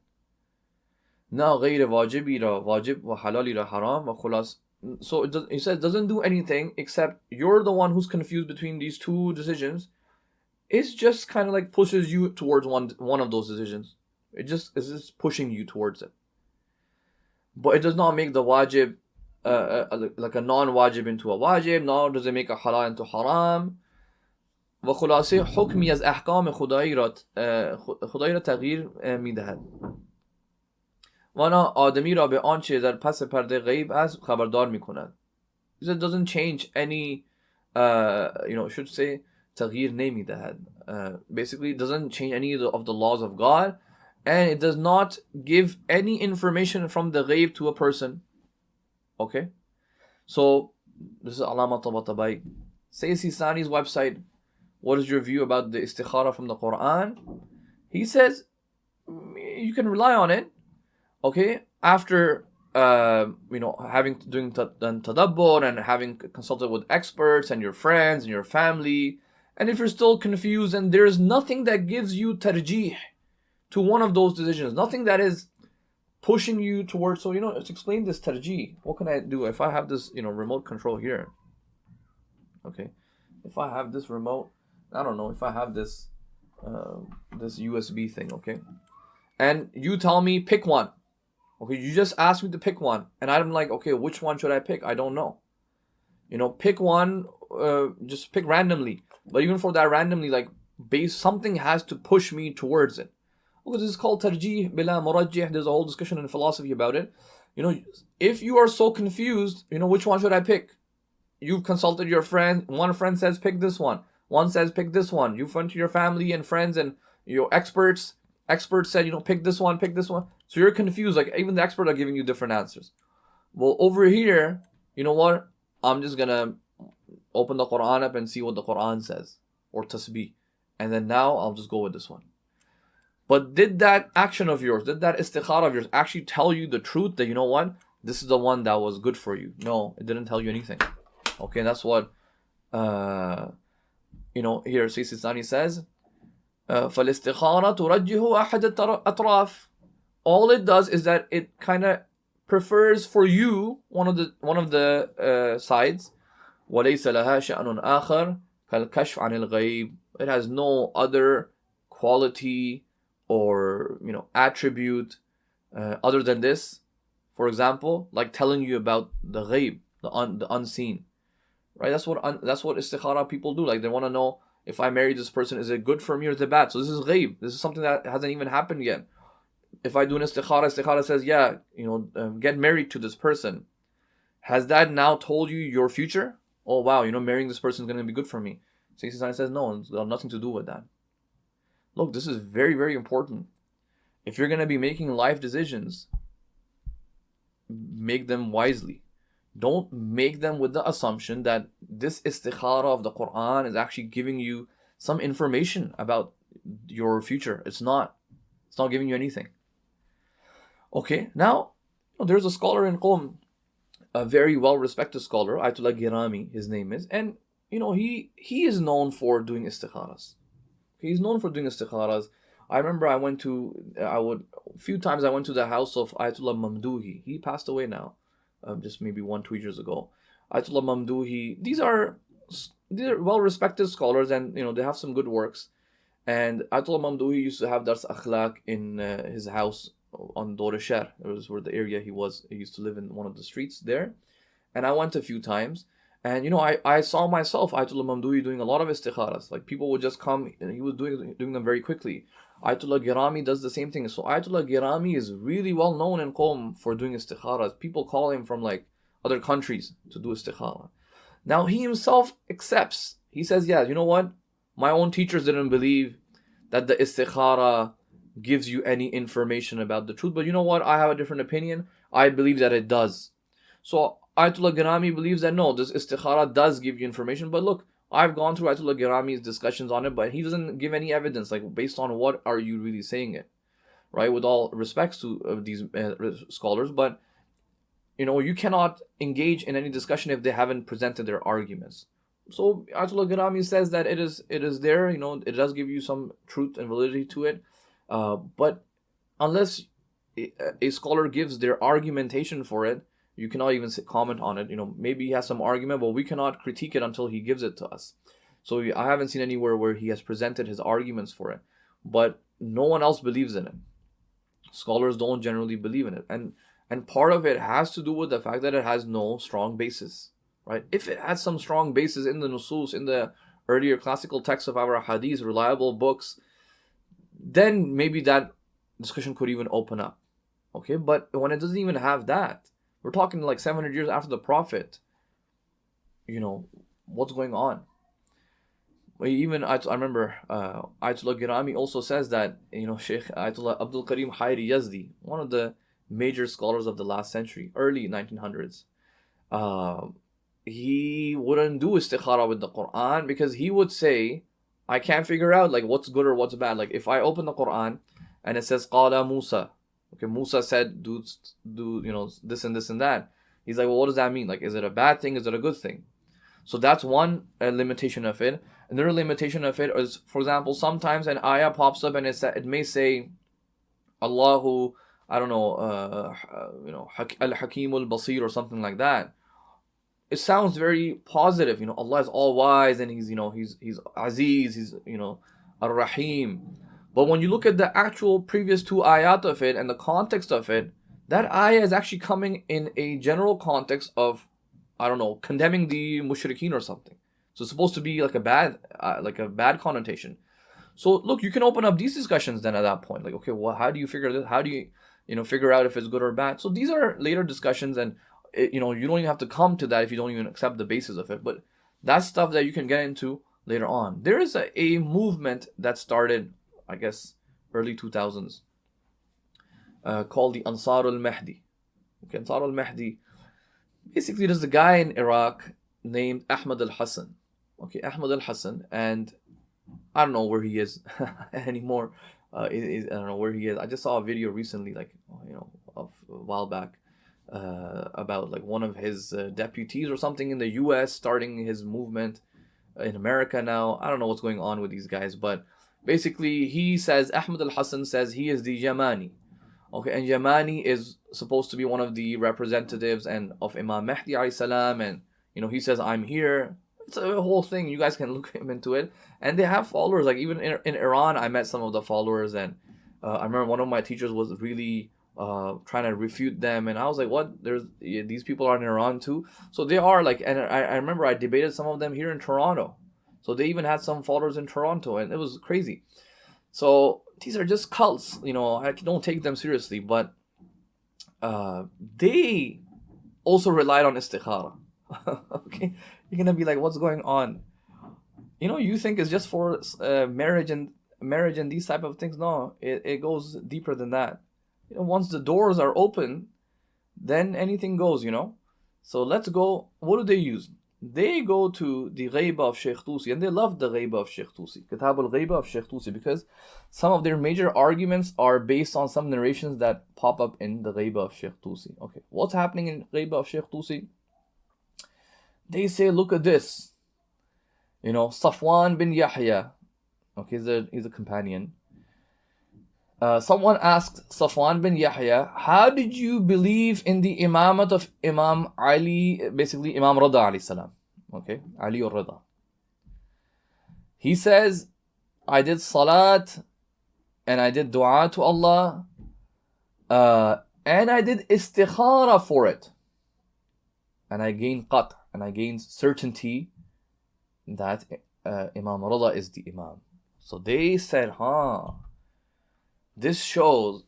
Na ghayr wajibi ra wajib wa halali ra haram wa khulas. So he says, doesn't do anything except you're the one who's confused between these two decisions. It's just kind of like pushes you towards one of those decisions. It's just pushing you towards it. But it does not make the wajib like a non-wajib into a wajib, nor does it make a halal into haram. و خلاصه حکمی از احکام خدایی را تغییر میدهد و آن آدمی را به آنچه در پس پرده غیب است خبردار میکند. It doesn't change any should say تغيير نہیں میدهد. Basically, it doesn't change any of the laws of God, and it does not give any information from the ghaib to a person. Okay? So, this is Alama Tabatabai. Sayyid Sistani's website. What is your view about the istikhara from the Quran? He says, you can rely on it. Okay? After, doing tadabbur and having consulted with experts and your friends and your family. And if you're still confused and there's nothing that gives you tarjih to one of those decisions, nothing that is pushing you towards, so, let's explain this tarjih. What can I do if I have this, remote control here? Okay. If I have this remote, I don't know, if I have this, this USB thing, okay? And you tell me, pick one. Okay, you just asked me to pick one. And I'm like, okay, which one should I pick? I don't know. Pick one, just pick randomly. But even for that randomly, like, something has to push me towards it. Okay, this is called tarjih bila murajjih. There's a whole discussion in philosophy about it. If you are so confused, which one should I pick? You've consulted your friend. One friend says pick this one. One says pick this one. You went to your family and friends and your experts. Experts said, pick this one, pick this one. So you're confused. Like, even the experts are giving you different answers. Well, over here, you know what? I'm just going to open the Quran up and see what the Quran says. Or tasbih. And then now I'll just go with this one. But did that action of yours, did that istikhara of yours actually tell you the truth that, this is the one that was good for you? No, it didn't tell you anything. Okay, that's what, here Sayyid Sistani says, فَالْإِسْتِخَارَةُ تُرَجِّهُ أَحَدَ الْأَطْرَافِ. All it does is that it kind of prefers for you one of the sides. وَلَيْسَ لَهَا شَأْنٌ آخَرٌ كَالْكَشْفِ عَنِ الْغَيْبِ. It has no other quality or attribute other than this. For example, like telling you about the ghaib, the unseen. Right? That's what istikhara people do. Like, they want to know, if I marry this person, is it good for me or is it bad? So this is ghaib. This is something that hasn't even happened yet. If I do an istikhara says, yeah, get married to this person. Has that now told you your future? Oh wow, marrying this person is going to be good for me. Sayyid says, no, it's got nothing to do with that. Look, this is very, very important. If you're going to be making life decisions, make them wisely. Don't make them with the assumption that this istikhara of the Quran is actually giving you some information about your future. It's not. It's not giving you anything. Okay, now, there's a scholar in Qom, a very well-respected scholar, Ayatollah Girami, his name is, and, he is known for doing istikharas. He's known for doing istikharas. I remember a few times I went to the house of Ayatollah Mamduhi. He passed away now. Just maybe 1-2 years ago. Ayatollah Mamduhi, these are well-respected scholars, and they have some good works. And Ayatollah Mamduhi used to have Dars Akhlaq in his house on Dor Shar. It was where the area he used to live in one of the streets there. And I went a few times, and I saw myself Ayatollah Mamduhi doing a lot of istikharas. Like, people would just come, and he was doing them very quickly. Ayatollah Girami does the same thing. So Ayatollah Girami is really well known in Qom for doing istikharas. People call him from like other countries to do istikhara. Now he himself accepts. He says, yeah, you know what? My own teachers didn't believe that the istikhara gives you any information about the truth. But you know what? I have a different opinion. I believe that it does. So Ayatollah Girami believes that no, this istikhara does give you information. But look, I've gone through Ayatollah Girami's discussions on it, but he doesn't give any evidence, like, based on what are you really saying it, right? With all respects to these scholars, but, you cannot engage in any discussion if they haven't presented their arguments. So Ayatollah Girami says that it is there, it does give you some truth and validity to it, but unless a scholar gives their argumentation for it, you cannot even comment on it. Maybe he has some argument, but we cannot critique it until he gives it to us. So I haven't seen anywhere where he has presented his arguments for it. But no one else believes in it. Scholars don't generally believe in it. And part of it has to do with the fact that it has no strong basis. Right? If it had some strong basis in the nusus, in the earlier classical texts of our hadith, reliable books, then maybe that discussion could even open up. Okay? But when it doesn't even have that, we're talking like 700 years after the Prophet. What's going on? even I remember Ayatollah Girami also says that, Sheikh Ayatollah Abdul Karim Hayri Yazdi, one of the major scholars of the last century, early 1900s, he wouldn't do istikhara with the Quran because he would say, I can't figure out like what's good or what's bad. Like if I open the Quran and it says Qala Musa, okay, Musa said do this and this and that. He's like, well, what does that mean? Like, is it a bad thing? Is it a good thing? So that's one limitation of it. Another limitation of it is, for example, sometimes an ayah pops up and it may say, Allahu, I don't know, al-Hakim al-Basir or something like that. It sounds very positive. Allah is all wise and he's Aziz, he's Ar-Rahim. But when you look at the actual previous two ayat of it and the context of it, that ayah is actually coming in a general context of, I don't know, condemning the mushrikeen or something. So it's supposed to be like a bad connotation. So look, you can open up these discussions then at that point. Like, okay, well, how do you figure this? How do you figure out if it's good or bad? So these are later discussions, and you don't even have to come to that if you don't even accept the basis of it. But that's stuff that you can get into later on. There is a movement that started, I guess, early 2000s called the Ansar al-Mahdi. Okay, Ansar al-Mahdi. Basically, there's a guy in Iraq named Ahmad al-Hassan. Okay, Ahmad al-Hassan, and I don't know where he is anymore. I don't know where he is. I just saw a video recently, like a while back, about like one of his deputies or something in the U.S. starting his movement in America now. I don't know what's going on with these guys, but basically he says, Ahmad al-Hassan says he is the Yamani. Okay, and Yamani is supposed to be one of the representatives and of Imam Mahdi alayhi salam, and he says, I'm here. It's a whole thing. You guys can look into it. And they have followers. Like even in Iran, I met some of the followers, and I remember one of my teachers was really trying to refute them, and I was like, what? These people are in Iran too? So they are like, and I remember I debated some of them here in Toronto. So they even had some followers in Toronto, and it was crazy. So these are just cults, I don't take them seriously, but they also relied on istikhara. Okay, you're gonna be like, what's going on? You think it's just for marriage and these type of things. No, it goes deeper than that. Once the doors are open, then anything goes. So let's go. What do they use? They go to the Ghaiba of Sheikh Tusi, and they love the Ghaiba of Sheikh Tusi, Kitab al-Ghaiba of Sheikh Tusi, because some of their major arguments are based on some narrations that pop up in the Ghaiba of Sheikh Tusi. Okay, what's happening in Ghaiba of Sheikh Tusi? They say, look at this. Safwan bin Yahya, okay, he's a companion. Someone asked Safwan bin Yahya, how did you believe in the imamat of Imam Ali, basically Imam Rida alayhi salam? Okay, Ali or Rida. He says, I did salat, and I did dua to Allah, and I did istikhara for it. And I gained qat', and I gained certainty that Imam Rida is the Imam. So they said, this shows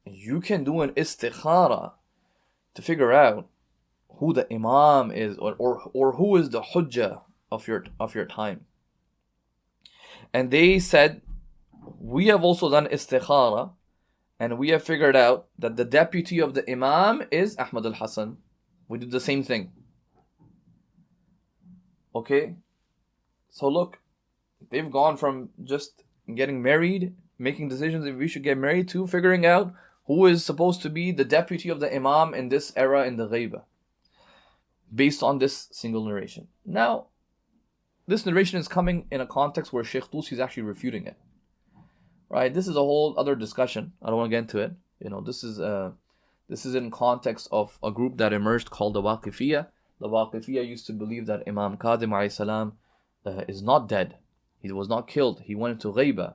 you can do an istikhara to figure out who the Imam is, or who is the Hujjah of your time. And they said, we have also done istikhara, and we have figured out that the deputy of the Imam is Ahmad al-Hassan. We did the same thing. Okay, so look, they've gone from just getting married, making decisions if we should get married, to figuring out who is supposed to be the deputy of the Imam in this era in the Ghaiba, based on this single narration. Now, this narration is coming in a context where Sheikh Tusi is actually refuting it. Right? This is a whole other discussion. I don't want to get into it. This is in context of a group that emerged called the Waqifiyya. The Waqifiyya used to believe that Imam Qadim alayhi salam is not dead. He was not killed. He went into Ghaiba.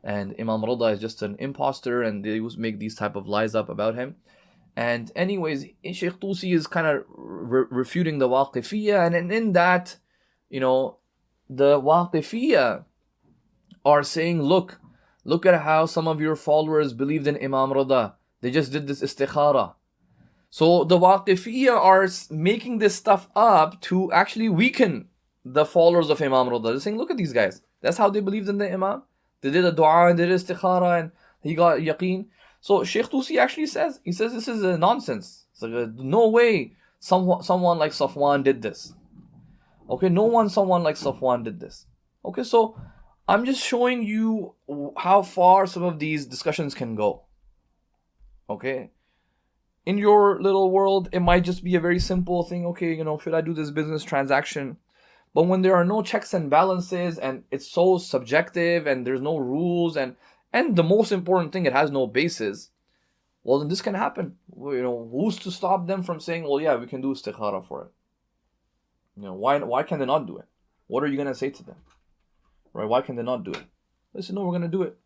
And Imam Rida is just an imposter, and they used to make these type of lies up about him. And anyways, Sheikh Tusi is kind of refuting the Waqifiyya, and in that, the Waqifiyya are saying, look at how some of your followers believed in Imam Rida. They just did this istikhara. So the Waqifiyya are making this stuff up to actually weaken the followers of Imam Rida. They're saying, look at these guys. That's how they believed in the Imam. They did a dua and did istikhara and he got yaqeen. So Sheikh Tusi actually says, he says this is a nonsense. It's like, no way someone like Safwan did this. Okay, someone like Safwan did this. Okay, so I'm just showing you how far some of these discussions can go. Okay, in your little world, it might just be a very simple thing. Okay, should I do this business transaction? But when there are no checks and balances and it's so subjective and there's no rules and the most important thing, it has no basis, well, then this can happen. Who's to stop them from saying, well, yeah, we can do istikhara for it? Why can they not do it? What are you going to say to them? Right? Why can they not do it? They say, no, we're going to do it.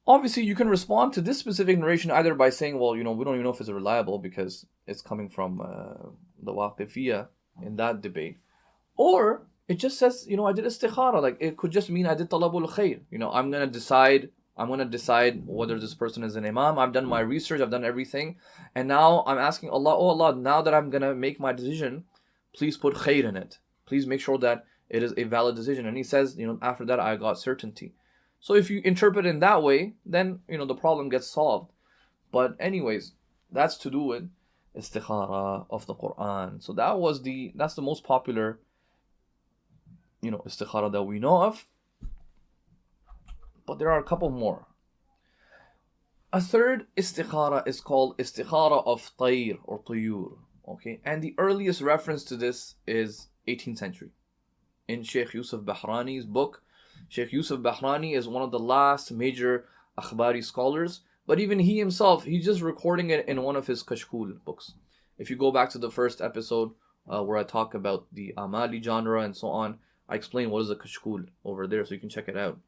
Obviously, you can respond to this specific narration either by saying, well, we don't even know if it's reliable because it's coming from the Waqifiyya in that debate. Or it just says, I did istikhara. Like, it could just mean I did talabul khair. I'm going to decide whether this person is an imam. I've done my research. I've done everything. And now I'm asking Allah, oh Allah, now that I'm going to make my decision, please put khair in it. Please make sure that it is a valid decision. And he says, after that, I got certainty. So if you interpret it in that way, then, the problem gets solved. But anyways, that's to do with istikhara of the Quran. So that's the most popular istikhara that we know of. But there are a couple more. A third istikhara is called Istikhara of Tayr or Tuyur. Okay, and the earliest reference to this is 18th century. In Sheikh Yusuf Bahrani's book. Sheikh Yusuf Bahrani is one of the last major akhbari scholars. But even he himself, he's just recording it in one of his kashkul books. If you go back to the first episode where I talk about the amali genre and so on, I explain what is a kashkul over there, so you can check it out.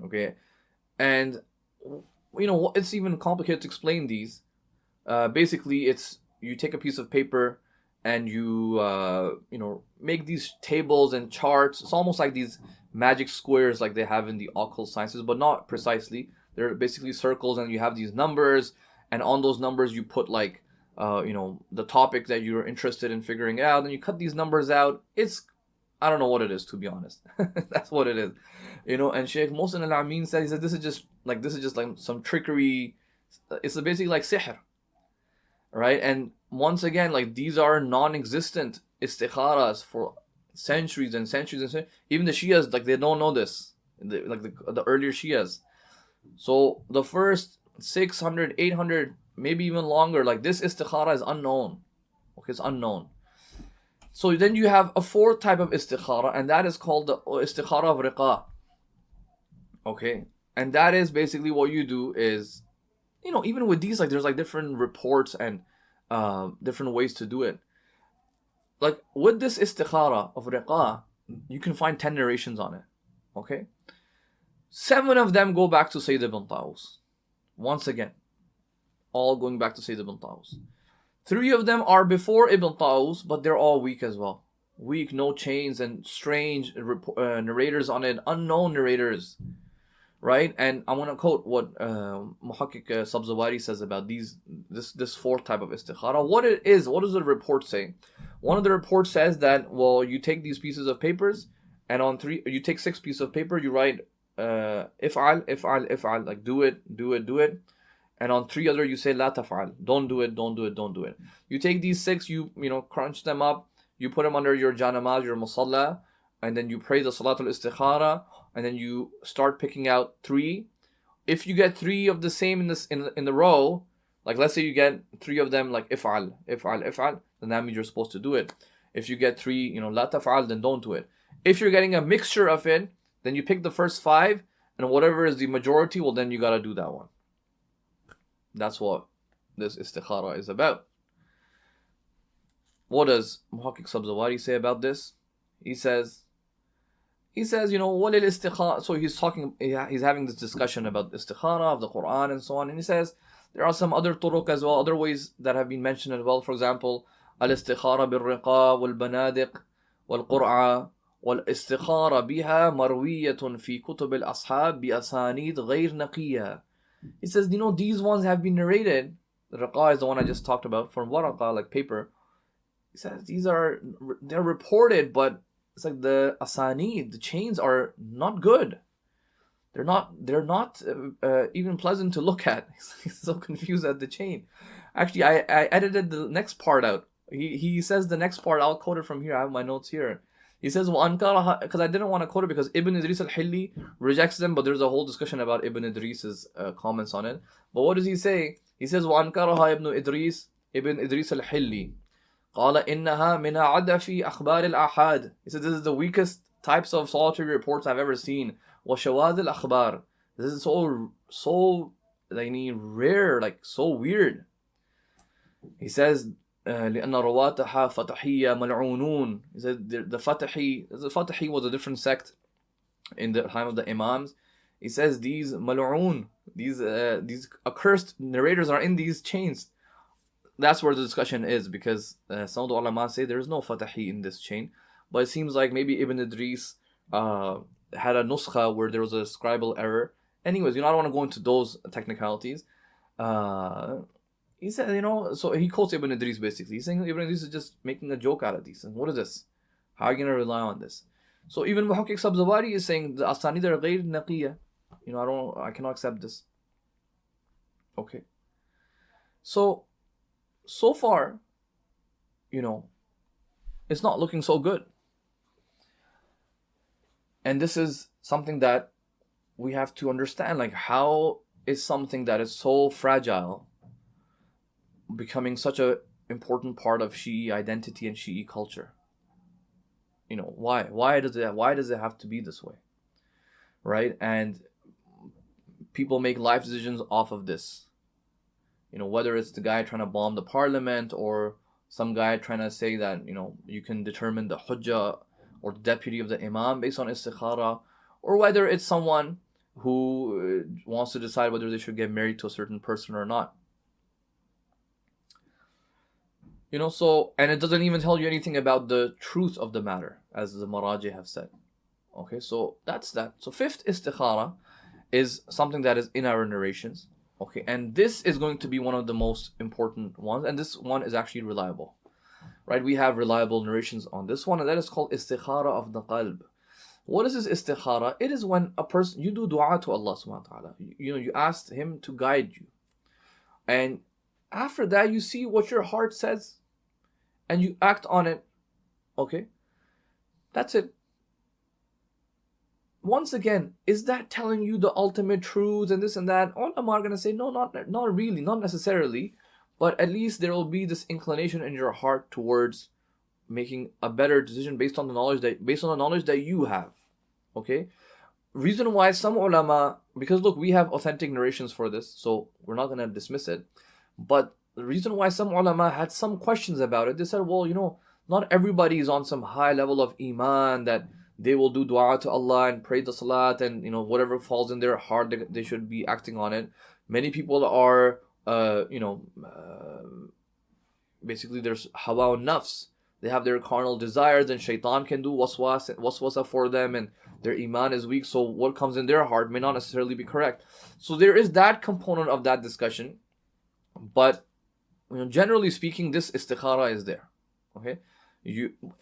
Okay, and it's even complicated to explain these. Basically, it's you take a piece of paper and you make these tables and charts. It's almost like these magic squares like they have in the occult sciences, but not precisely. They're basically circles, and you have these numbers, and on those numbers you put like the topic that you're interested in figuring out, and you cut these numbers out. I don't know what it is, to be honest. That's what it is. And Sheikh Mohsin Al-Amin said, he said, this is just like some trickery. It's basically like sihr. Right? And once again, like, these are non-existent istikharas for centuries and centuries and centuries. Even the Shias, like, they don't know this. The earlier Shias. So the first 600, 800, maybe even longer, like, this istikhara is unknown. Okay, it's unknown. So then you have a fourth type of istikhara, and that is called the Istikhara of Riqa. Okay, and that is basically what you do is, even with these, like, there's like different reports and different ways to do it. Like with this Istikhara of Riqa, you can find 10 narrations on it. Okay, 7 of them go back to Sayyid Ibn Tawus. Once again, all going back to Sayyid Ibn Tawus. 3 of them are before Ibn Tawus, but they're all weak as well. Weak, no chains, and strange narrators on it, unknown narrators, right? And I want to quote what Muhakkik Sabzawari says about this fourth type of istikhara. What it is, what does the report say? One of the reports says that, well, you take these pieces of papers, and you take 6 pieces of paper, you write if'al, like do it. And on 3 other you say la taf'al, don't do it. You take these 6, you crunch them up, you put them under your janamaz, your musalla, and then you pray the salatul istikhara, and then you start picking out 3. If you get 3 of the same in the row, like let's say you get 3 of them like if'al, then that means you're supposed to do it. If you get 3, la taf'al, then don't do it. If you're getting a mixture of it, then you pick the first 5, and whatever is the majority, well, then you gotta do that one. That's what this istikhara is about. What does Muhakkik Sabzawari say about this? He says, what is istikhara? So he's having this discussion about istikhara of the Quran and so on, and he says there are some other turuq as well, other ways that have been mentioned as well. For example, al-istikhara bil-riqa wal-banadiq wal-qur'a wal-istikhara biha marwiyatun fi kutub al-ashab bi-asanid ghayr naqiyya. He says, these ones have been narrated. The riqa is the one I just talked about, from waraqa, like paper. He says they're reported, but it's like the asanid, the chains are not good. They're not even pleasant to look at. He's so confused at the chain. Actually, I edited the next part out. He says the next part, I'll quote it from here. I have my notes here. He says, because I didn't want to quote it because Ibn Idris al-Hilli rejects them, but there's a whole discussion about Ibn Idris's comments on it. But what does he say? He says, وَأَنْكَرَهَا Ibn Idris al-Hilli قال إنها من عدف أخبار الآحاد. He said, this is the weakest types of solitary reports I've ever seen. وشواذ الأخبار. This is so rare, like so weird. He says, لأن رواتها فتحية ملعونون. He said the Fatahi was a different sect in the time of the Imams. He says these mal'oon, these accursed narrators are in these chains. That's where the discussion is, because some of the ulama say there is no Fatahi in this chain, but it seems like maybe Ibn Idris had a nuskha where there was a scribal error. Anyways, I don't want to go into those technicalities. He said, so he quotes Ibn Idris basically. He's saying Ibn Idris is just making a joke out of these. And what is this? How are you going to rely on this? So even Muhaqqiq Sabzawari is saying the asanid are ghayr naqiyya. I cannot accept this. Okay. So far, it's not looking so good. And this is something that we have to understand. Like, how is something that is so fragile becoming such an important part of Shi'i identity and Shi'i culture? Why does it have to be this way, right? And people make life decisions off of this. Whether it's the guy trying to bomb the parliament, or some guy trying to say that you can determine the Hujjah or the deputy of the Imam based on Istikhara, or whether it's someone who wants to decide whether they should get married to a certain person or not. And it doesn't even tell you anything about the truth of the matter, as the Maraji have said. Okay, so that's that. So fifth istikhara is something that is in our narrations. Okay, and this is going to be one of the most important ones, and this one is actually reliable. Right, we have reliable narrations on this one, and that is called Istikhara of the Qalb. What is this istikhara? It is when a person, you do dua to Allah subhanahu wa ta'ala. You ask Him to guide you. And after that, you see what your heart says, and you act on it. Okay? That's it. Once again, is that telling you the ultimate truth and this and that? Ulama are going to say, no, not really, not necessarily. But at least there will be this inclination in your heart towards making a better decision based on the knowledge that you have. Okay? Reason why some ulama, because look, we have authentic narrations for this, so we're not going to dismiss it. But the reason why some ulama had some questions about it, they said, well, not everybody is on some high level of iman that they will do dua to Allah and pray the salat and whatever falls in their heart, they should be acting on it. Many people are basically there's hawa nafs. They have their carnal desires, and shaitan can do waswasa for them, and their iman is weak, so what comes in their heart may not necessarily be correct. So there is that component of that discussion. But generally speaking, this istikhara is there. Okay?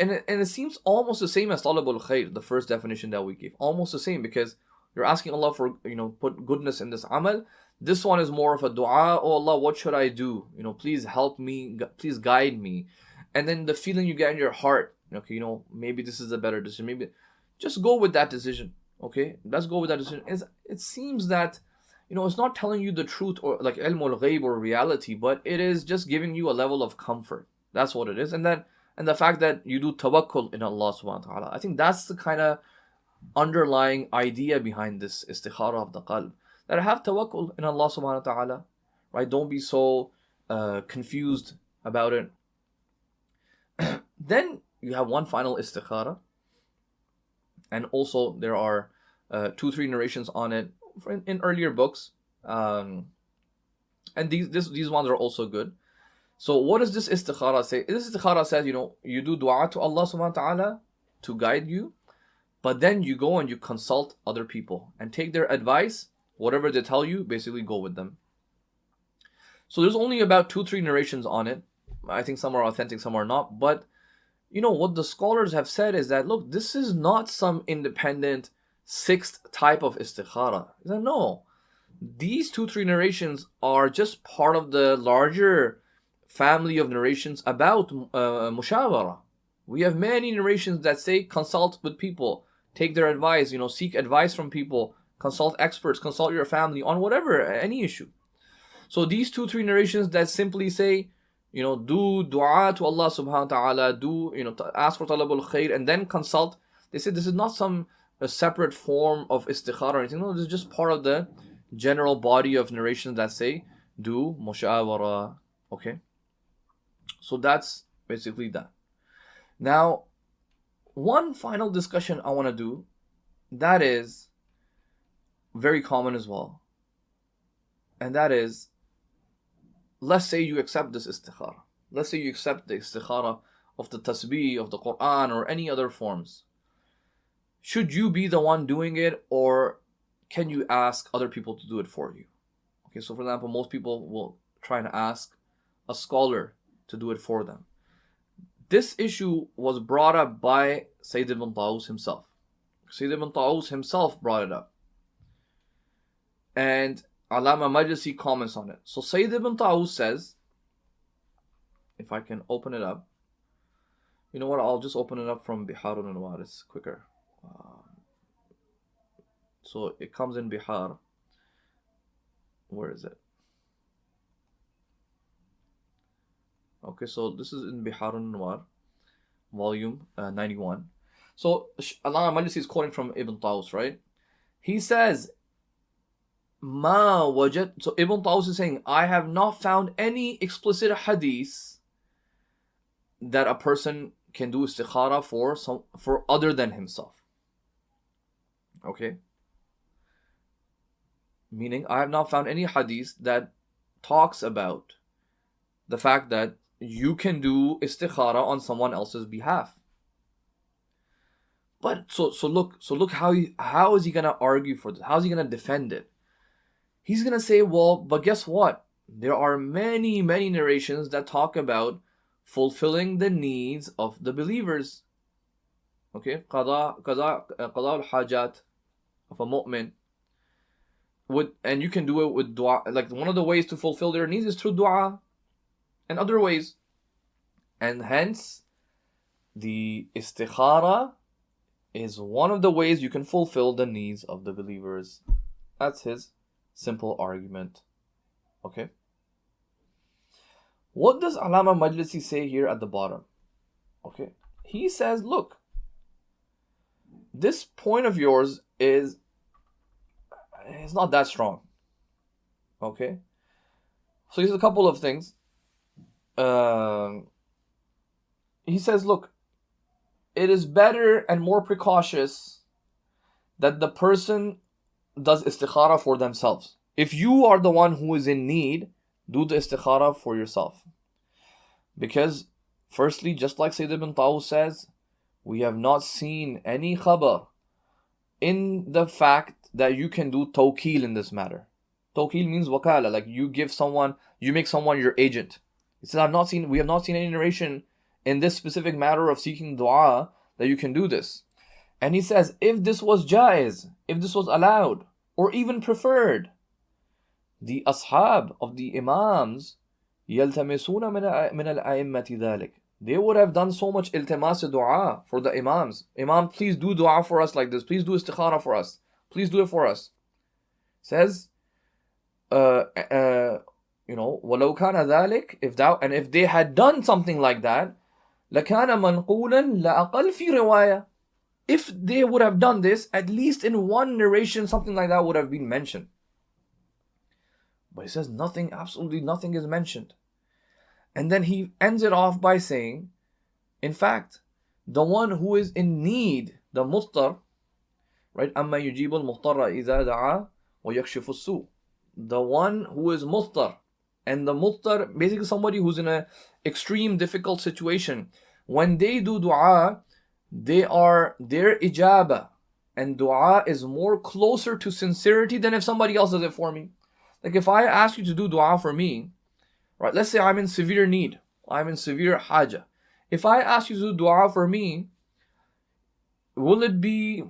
And it seems almost the same as talabul khair, the first definition that we gave. Almost the same, because you're asking Allah for, put goodness in this amal. This one is more of a dua. Oh Allah, what should I do? Please help me. Please guide me. And then the feeling you get in your heart, okay, maybe this is a better decision. Maybe just go with that decision. Okay, let's go with that decision. It seems that, it's not telling you the truth or like ilmul ghaib or reality, but it is just giving you a level of comfort. That's what it is. And the fact that you do tawakkul in Allah subhanahu wa ta'ala. I think that's the kind of underlying idea behind this istikhara of the qalb. That I have tawakkul in Allah subhanahu wa ta'ala. Right? Don't be so confused about it. Then you have one final istikhara. And also there are 2-3 narrations on it in earlier books. And these ones are also good. So what does this istikhara say? This istikhara says, you do dua to Allah subhanahu wa ta'ala to guide you, but then you go and you consult other people and take their advice. Whatever they tell you, basically go with them. So there's only about 2-3 narrations on it. I think some are authentic, some are not. But what the scholars have said is that, look, this is not some independent sixth type of istikhara. No, these 2-3 narrations are just part of the larger family of narrations about mushawara. We have many narrations that say consult with people, take their advice, seek advice from people, consult experts, consult your family on whatever, any issue. So these 2-3 narrations that simply say, do dua to Allah subhanahu wa ta'ala, do, ask for talabul khair and then consult. They say this is not some separate form of istikhara or anything. No, this is just part of the general body of narrations that say do mushawara. Okay, so that's basically that. Now, one final discussion I want to do that is very common as well, and that is, let's say you accept this istikhara. Let's say you accept the istikhara of the tasbih, of the Quran, or any other forms. Should you be the one doing it, or can you ask other people to do it for you? Okay, so for example, most people will try and ask a scholar to do it for them. This issue was brought up by Sayyid Ibn Tawus himself. Sayyid Ibn Tawus himself brought it up. And Allama Majlisi comments on it. So Sayyid Ibn Tawus says, if I can open it up, you know what, I'll just open it up from Bihar al-Anwar, it's quicker. So it comes in Bihar. Where is it? Okay, so this is in Bihar al-Anwar, volume 91. So Allama Majlisi is quoting from Ibn Tawus, right? He says, Ma wajad. So Ibn Tawus is saying, I have not found any explicit hadith that a person can do istikhara for other than himself. Okay? Meaning, I have not found any hadith that talks about the fact that you can do istikhara on someone else's behalf. But so look how is he gonna argue for this? How is he gonna defend it? He's gonna say, well, but guess what? There are many narrations that talk about fulfilling the needs of the believers. Okay, qada al-hajat of a mu'min. And you can do it with dua. Like, one of the ways to fulfill their needs is through dua, and other ways. And hence, the istikhara is one of the ways you can fulfill the needs of the believers. That's his simple argument. Okay. What does Allama Majlisi say here at the bottom? Okay. He says, look, this point of yours is not that strong. Okay. So here's a couple of things. He says, look, it is better and more precautious that the person does istikhara for themselves. If you are the one who is in need, do the istikhara for yourself. Because, firstly, just like Sayyid Ibn Tawus says, we have not seen any khabar in the fact that you can do tawkeel in this matter. Tawkeel means wakala, like you make someone your agent. He says, we have not seen any narration in this specific matter of seeking dua that you can do this. And he says, if this was jaiz, if this was allowed, or even preferred, the ashab of the imams, يَلْتَمِسُونَ مِنَ الْأَئِمَّةِ ذَلِكَ, they would have done so much iltimas dua for the imams. Imam, please do dua for us like this. Please do istikhara for us. Please do it for us. Says, وَلَوْ كَانَ ذَلِكَ, if they had done something like that, لَكَانَ مَنْقُولًا لَأَقَلْ فِي رِوَايَةٍ. If they would have done this, at least in one narration, something like that would have been mentioned. But he says absolutely nothing is mentioned. And then he ends it off by saying, in fact, the one who is in need, the muttar, right? أَمَّا يُجِيبُ الْمُضْطَرَّ إِذَا دَعَا وَيَكْشِفُ السُّوء. The one who is muttar. And the muttar, basically somebody who's in an extreme difficult situation. When they do dua, their ijaba and dua is more closer to sincerity than if somebody else does it for me. Like if I ask you to do dua for me, right? Let's say I'm in severe need, I'm in severe hajah. If I ask you to do dua for me, will it be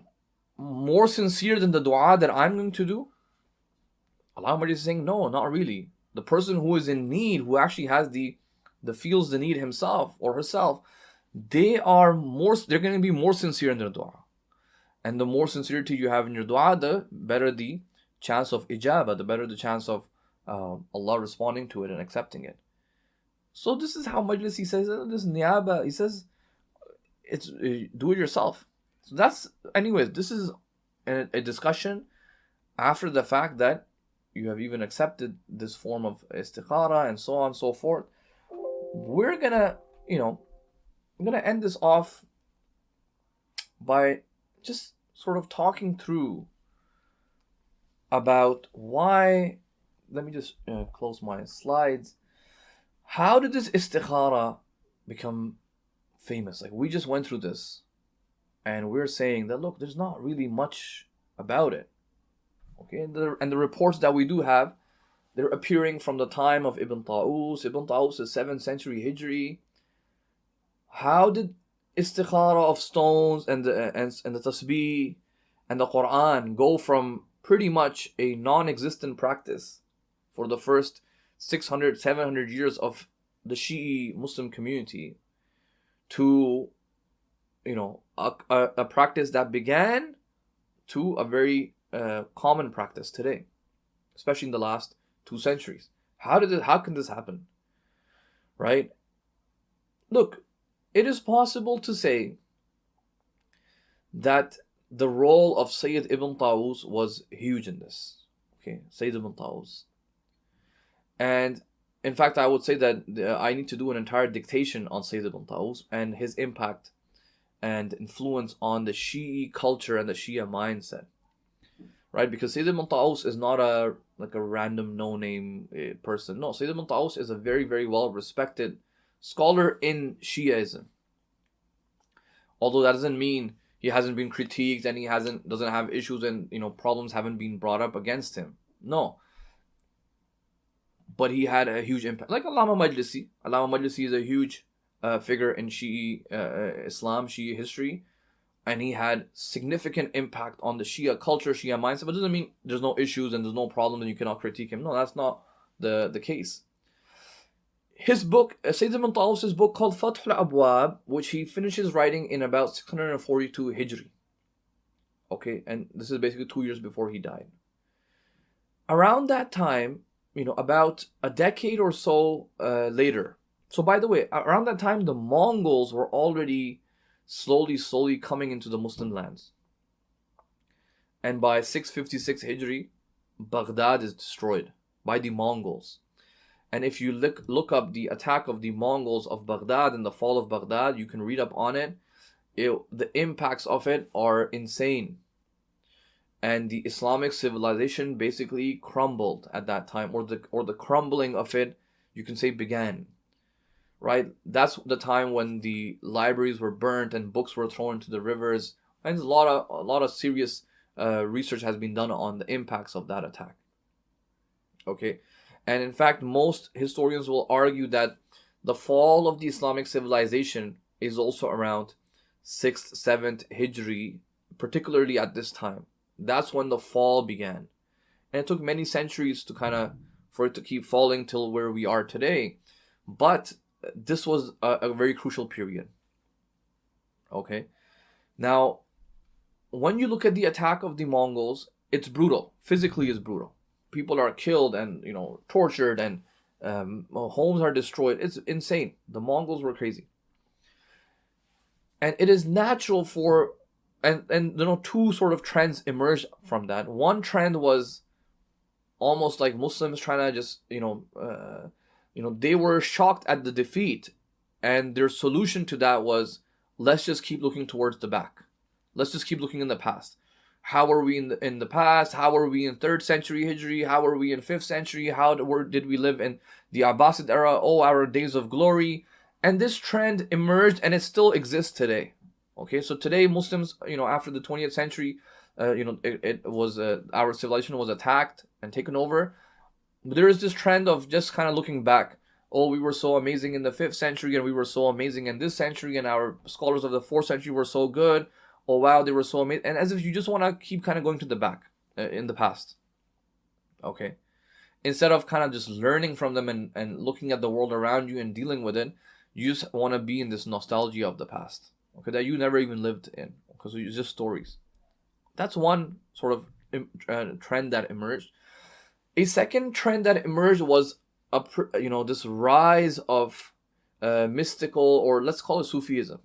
more sincere than the dua that I'm going to do? al-Mahdi is saying, no, not really. The person who is in need, who actually has the feels the need himself or herself, they're going to be more sincere in their dua. And the more sincerity you have in your dua, the better the chance of ijabah, the better the chance of Allah responding to it and accepting it. So this is how Majlisi says, this niyaba, he says, it's do it yourself. So that's, anyways, this is a discussion after the fact that you have even accepted this form of istikhara and so on and so forth. We're gonna, I'm gonna end this off by just sort of talking through about why. Let me just close my slides. How did this istikhara become famous? Like, we just went through this and we're saying that, look, there's not really much about it. Okay, and the reports that we do have, they're appearing from the time of Ibn Tawus. Ibn Tawus is 7th century Hijri. How did istikhara of stones and the tasbih and the Quran go from pretty much a non-existent practice for the first 600, 700 years of the Shi'i Muslim community to, a practice that began to a very common practice today, especially in the last 2 centuries? How can this happen? Right? Look, it is possible to say that the role of Sayyid Ibn Tawus was huge in this. Okay, Sayyid Ibn Tawus. And in fact, I would say that I need to do an entire dictation on Sayyid Ibn Tawus and his impact and influence on the Shi'i culture and the Shia mindset. Right? Because Sayyid Ibn Tawus is not a random no-name person. No, Sayyid Ibn Tawus is a very, very well-respected scholar in Shiaism. Although that doesn't mean he hasn't been critiqued and he doesn't have issues and problems haven't been brought up against him. No. But he had a huge impact. Like Allama Majlisi. Allama Majlisi is a huge figure in Shi'i Islam, Shi'i history. And he had significant impact on the Shia culture, Shia mindset. But it doesn't mean there's no issues and there's no problem and you cannot critique him. No, that's not the case. His book, Sayyid Ibn Tawus' book called Fath al-Abwab, which he finishes writing in about 642 Hijri. Okay, and this is basically 2 years before he died. Around that time, about a decade or so later. So by the way, around that time, the Mongols were already slowly coming into the Muslim lands. And by 656 Hijri, Baghdad is destroyed by the Mongols. And if you look up the attack of the Mongols of Baghdad and the fall of Baghdad, you can read up on it. The impacts of it are insane. And the Islamic civilization basically crumbled at that time, or the crumbling of it, you can say, began. Right? That's the time when the libraries were burnt and books were thrown into the rivers. And a lot of serious research has been done on the impacts of that attack. Okay? And in fact, most historians will argue that the fall of the Islamic civilization is also around 6th, 7th Hijri, particularly at this time. That's when the fall began. And it took many centuries for it to keep falling till where we are today. But this was a very crucial period. Okay? Now, when you look at the attack of the Mongols, it's brutal. Physically, it's brutal. People are killed and tortured and homes are destroyed. It's insane. The Mongols were crazy. And it is natural for two sort of trends emerged from that. One trend was almost like Muslims trying to just they were shocked at the defeat, and their solution to that was, let's just keep looking towards the back. Let's just keep looking in the past. How are we in the past? How are we in 3rd century Hijri? How are we in 5th century? How did we live in the Abbasid era? Oh, our days of glory. And this trend emerged and it still exists today. Okay, so today Muslims, after the 20th century, it was our civilization was attacked and taken over. But there is this trend of just kind of looking back. oh, we were so amazing in the 5th century, and we were so amazing in this century, and our scholars of the 4th century were so good. Oh wow, they were so amazing. And as if you just want to keep kind of going to the back in the past. Okay. Instead of kind of just learning from them and looking at the world around you and dealing with it, you just want to be in this nostalgia of the past. Okay, that you never even lived in. Because it's just stories. That's one sort of trend that emerged. A second trend that emerged was this rise of mystical, or let's call it Sufism.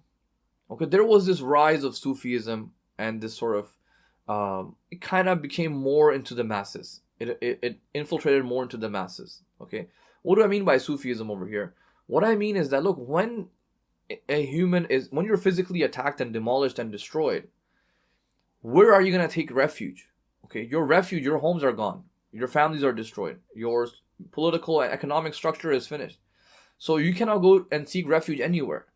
Okay, there was this rise of Sufism, and this sort of it kind of became more into the masses. It infiltrated more into the masses. Okay, what do I mean by Sufism over here? What I mean is that, look, when you're physically attacked and demolished and destroyed, where are you going to take refuge? Okay, your refuge, your homes are gone. Your families are destroyed. Your political and economic structure is finished. So you cannot go and seek refuge anywhere.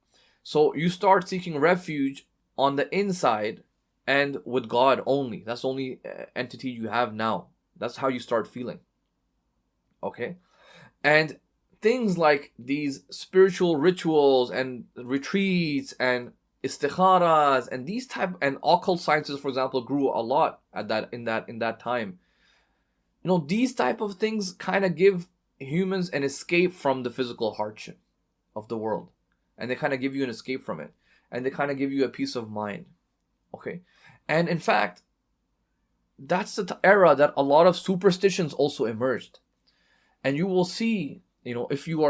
So you start seeking refuge on the inside and with God only. That's the only entity you have now. That's how you start feeling. Okay? And things like these spiritual rituals and retreats and istikharas and these type and occult sciences, for example, grew a lot in that time. These type of things kind of give humans an escape from the physical hardship of the world, and they kind of give you an escape from it, and they kind of give you a peace of mind. Okay, and in fact, that's the era that a lot of superstitions also emerged, and you will see, if you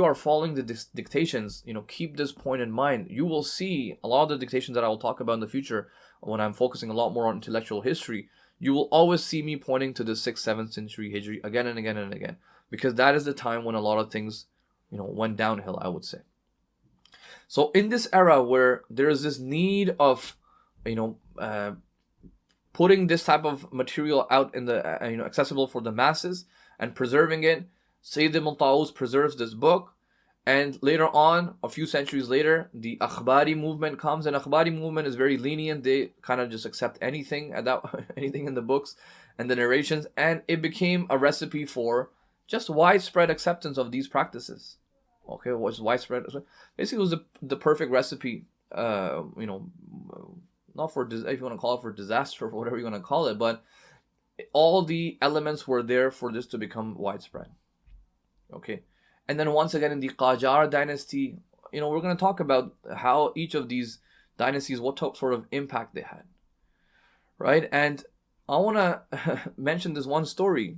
are following the dictations, keep this point in mind. You will see a lot of the dictations that I will talk about in the future when I'm focusing a lot more on intellectual history. You will always see me pointing to the 6th, 7th century Hijri again and again and again, because that is the time when a lot of things, went downhill, I would say. So in this era where there is this need of, putting this type of material out in the, accessible for the masses and preserving it, Sayyid Ibn Tawus preserves this book. And later on, a few centuries later, the Akhbari movement comes, and Akhbari movement is very lenient. They kind of just accept anything anything in the books and the narrations, and it became a recipe for just widespread acceptance of these practices. Okay, what's widespread? Basically, it was the perfect recipe. Not for, if you want to call it for disaster or whatever you want to call it, but all the elements were there for this to become widespread. Okay. And then once again in the Qajar dynasty, we're going to talk about how each of these dynasties, what sort of impact they had. Right? And I want to mention this one story.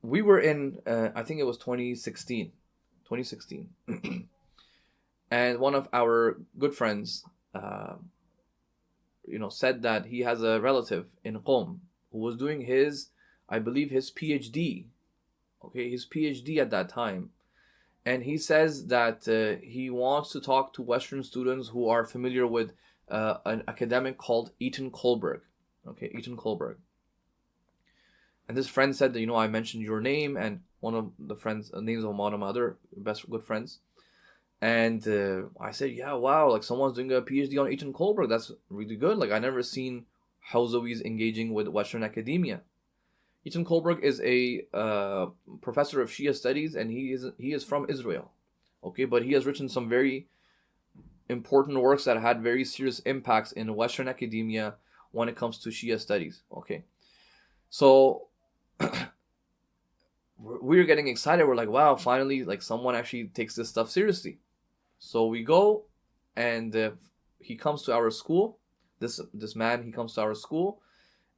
We were in, I think it was 2016. And one of our good friends, said that he has a relative in Qom who was doing his PhD. Okay, his PhD at that time. And he says that he wants to talk to Western students who are familiar with an academic called Eaton Kohlberg. Okay, Eaton Kohlberg. And this friend said that, I mentioned your name and one of the friends, names of one of my other good friends. And I said, yeah, wow, like someone's doing a PhD on Eaton Kohlberg. That's really good. Like I never seen Hawzawis engaging with Western academia. Eaton Kohlberg is a professor of Shia studies, and he is from Israel. Okay, but he has written some very important works that had very serious impacts in Western academia when it comes to Shia studies. Okay, so we were getting excited. We're like, wow, finally, like someone actually takes this stuff seriously. So we go, and he comes to our school. This man, he comes to our school.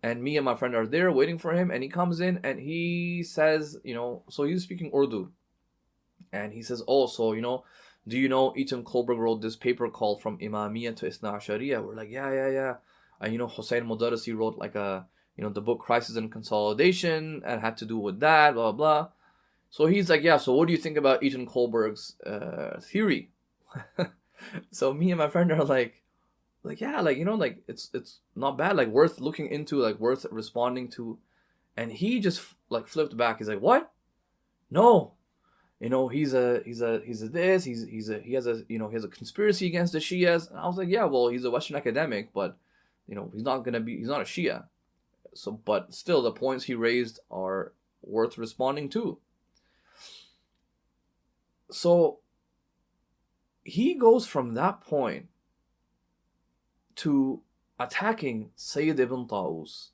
And me and my friend are there waiting for him, and he comes in and he says, so he's speaking Urdu. And he says, oh, so, do you know Eaton Kohlberg wrote this paper called From Imamiyya to Isna Ashariya? We're like, yeah. And, Hussein Mudarrisi wrote like the book Crisis and Consolidation, and had to do with that, blah, blah. So he's like, yeah, so what do you think about Eaton Kohlberg's theory? So me and my friend are like, yeah, like, it's not bad, like worth looking into, like worth responding to. And he just like flipped back. He's like, what? No, he has a conspiracy against the Shias. And I was like, yeah, well, he's a Western academic, but he's not a Shia. So, but still the points he raised are worth responding to. So he goes from that point to attacking Sayyid Ibn Tawus.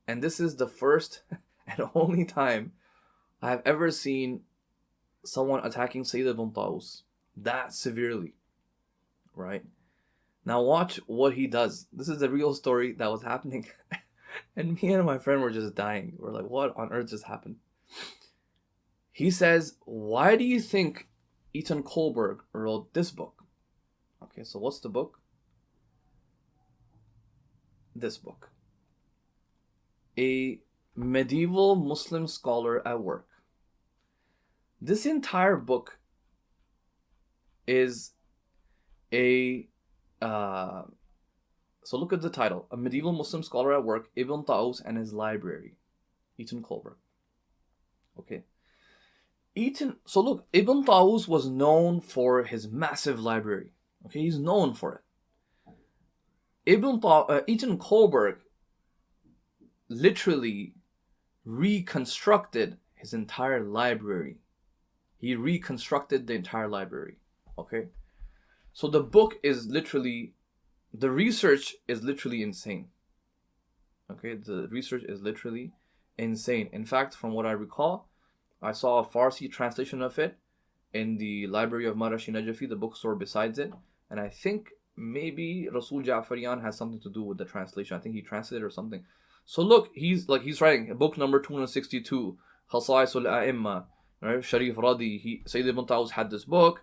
And this is the first and only time I have ever seen someone attacking Sayyid Ibn Tawus that severely, right? Now watch what he does. This is a real story that was happening. And me and my friend were just dying. We're like, what on earth just happened? He says, why do you think Eaton Kohlberg wrote this book? Okay, so what's the book? This book. A medieval Muslim scholar at work. This entire book is a so look at the title: A Medieval Muslim Scholar at Work, Ibn Tawus and His Library, Eaton Kohlberg. Okay. So look, Ibn Tawus was known for his massive library. Okay, he's known for it. Eaton Kohlberg literally reconstructed his entire library. He reconstructed the entire library. Okay. So the book is literally, the research is literally insane. Okay, the research is literally insane. In fact, from what I recall, I saw a Farsi translation of it in the library of Marashi Najafi, the bookstore besides it. And I think maybe Rasul Ja'farian has something to do with the translation. I think he translated or something. So look, he's writing book number 262, Khasa'is al-A'imma, right? Sharif Radi. Sayyid Ibn Tawus had this book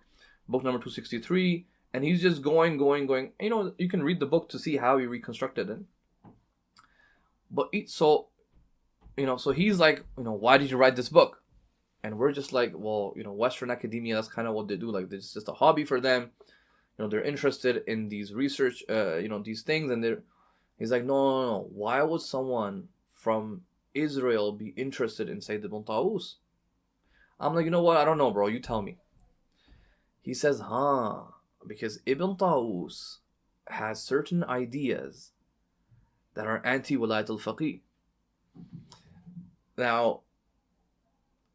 number 263. And he's just going. You know, you can read the book to see how he reconstructed it. But so he's like, why did you write this book? And we're just like, well, Western academia, that's kind of what they do. Like, it's just a hobby for them. They're interested in these research, these things. And he's like, no. Why would someone from Israel be interested in Sayyid Ibn Tawus? I'm like, you know what? I don't know, bro. You tell me. He says, because Ibn Tawus has certain ideas that are anti-Wilayat al-Faqih. Now,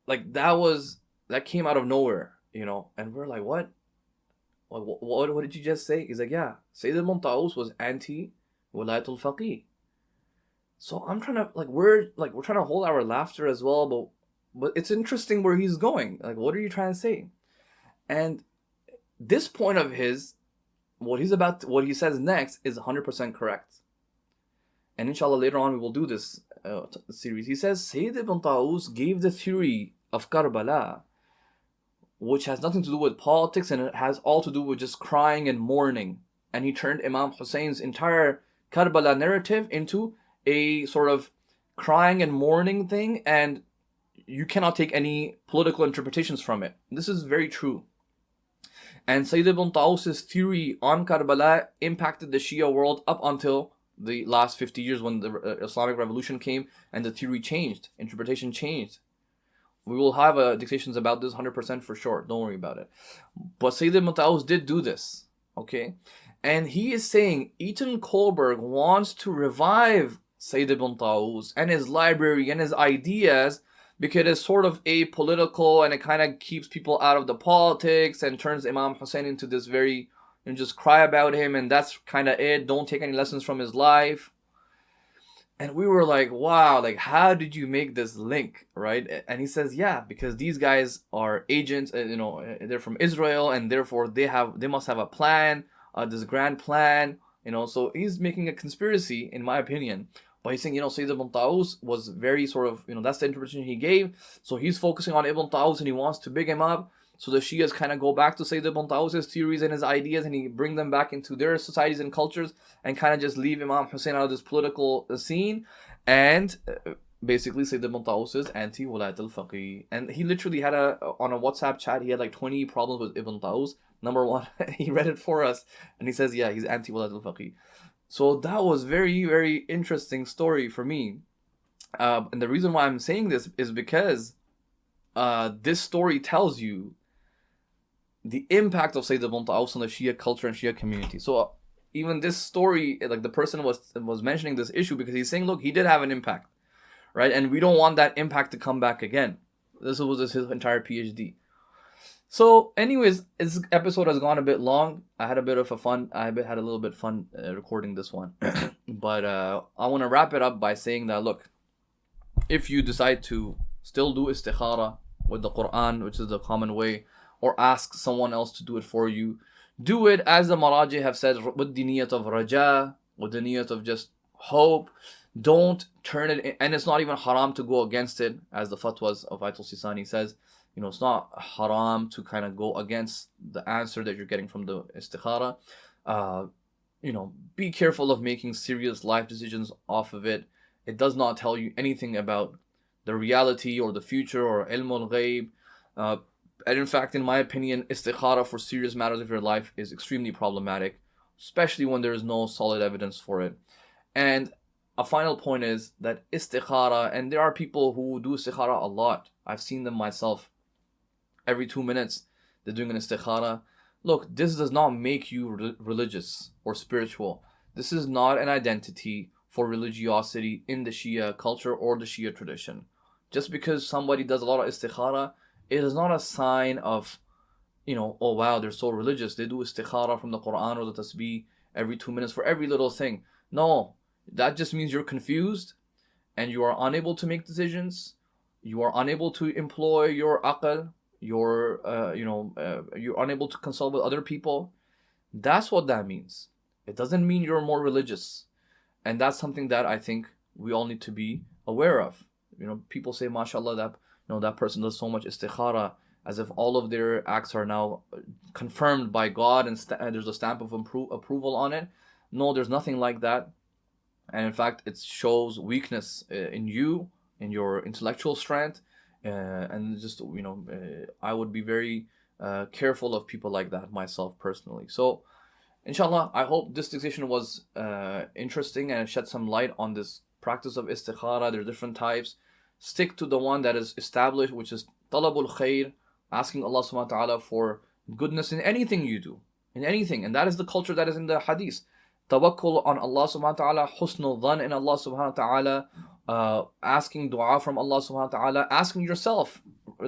like that came out of nowhere, and we're like, what? What did you just say? He's like, yeah, Sayyid Ibn Tawus was anti-Wilayat al-Faqih. So I'm trying to, we're trying to hold our laughter as well, but it's interesting where he's going. Like, what are you trying to say? And this point of his, what he says next is 100% correct. And inshallah later on we will do this series. He says Sayyid Ibn Tawus gave the theory of Karbala, which has nothing to do with politics and it has all to do with just crying and mourning. And he turned Imam Hussein's entire Karbala narrative into a sort of crying and mourning thing, and you cannot take any political interpretations from it. This is very true. And Sayyid Ibn Tawus' theory on Karbala impacted the Shia world up until the last 50 years when the Islamic revolution came and the theory changed, interpretation changed. We will have dictations about this 100% for sure. Don't worry about it. But Sayyid Ibn Tawus did do this, okay? And he is saying Eaton Kohlberg wants to revive Sayyid Ibn Tawus and his library and his ideas because it's sort of apolitical and it kind of keeps people out of the politics and turns Imam Hussein into this very, just cry about him and that's kind of it. Don't take any lessons from his life. And we were like, wow, like how did you make this link, right? And he says, yeah, because these guys are agents, they're from Israel and therefore they must have a plan, this grand plan, so he's making a conspiracy in my opinion. But he's saying, Sayyid Ibn Tawus was very sort of, that's the interpretation he gave. So he's focusing on Ibn Tawus and he wants to big him up. So the Shias kind of go back to Sayyid Ibn Tawus' theories and his ideas and he bring them back into their societies and cultures and kind of just leave Imam Hussein out of this political scene. And basically Sayyid Ibn Tawus is anti-Wilayat al-Faqih. And he literally had on a WhatsApp chat, he had like 20 problems with Ibn Tawus. Number one, he read it for us and he says, yeah, he's anti-Wilayat al-Faqih. So that was very, very interesting story for me. And the reason why I'm saying this is because this story tells you the impact of Sayyid Ibn Tawus on the Shia culture and Shia community. So even this story, like the person was mentioning this issue because he's saying, look, he did have an impact, right? And we don't want that impact to come back again. This was his entire PhD. So, anyways, this episode has gone a bit long. I had a bit of a fun. I had a little bit fun recording this one, but I want to wrap it up by saying that look, if you decide to still do istikhara with the Quran, which is the common way, or ask someone else to do it for you, do it as the Maraji have said, with the niyat of raja, with the niyat of just hope. Don't turn it in, and it's not even haram to go against it, as the fatwas of Ayatul Sistani says. It's not haram to kind of go against the answer that you're getting from the istikhara. Be careful of making serious life decisions off of it. It does not tell you anything about the reality or the future or ilm al-ghayb. And in fact, in my opinion, istikhara for serious matters of your life is extremely problematic, especially when there is no solid evidence for it. And a final point is that istikhara, and there are people who do istikhara a lot. I've seen them myself. Every 2 minutes, they're doing an istikhara. Look, this does not make you religious or spiritual. This is not an identity for religiosity in the Shia culture or the Shia tradition. Just because somebody does a lot of istikhara, it is not a sign of, oh wow, they're so religious. They do istikhara from the Quran or the tasbih every 2 minutes for every little thing. No, that just means you're confused and you are unable to make decisions. You are unable to employ your aql. You're unable to consult with other people. That's what that means. It doesn't mean you're more religious. And that's something that I think we all need to be aware of. People say, mashallah, that person does so much istikhara, as if all of their acts are now confirmed by God and there's a stamp of approval on it. No, there's nothing like that. And in fact, it shows weakness in you, in your intellectual strength. And just, I would be very careful of people like that myself personally. So, inshallah, I hope this dictation was interesting and shed some light on this practice of istikhara. There are different types. Stick to the one that is established, which is talabul khair, asking Allah subhanahu wa ta'ala for goodness in anything you do, in anything. And that is the culture that is in the hadith. Tawakkul on Allah subhanahu wa ta'ala, husnul dhan in Allah subhanahu wa ta'ala, asking dua from Allah subhanahu wa ta'ala, asking yourself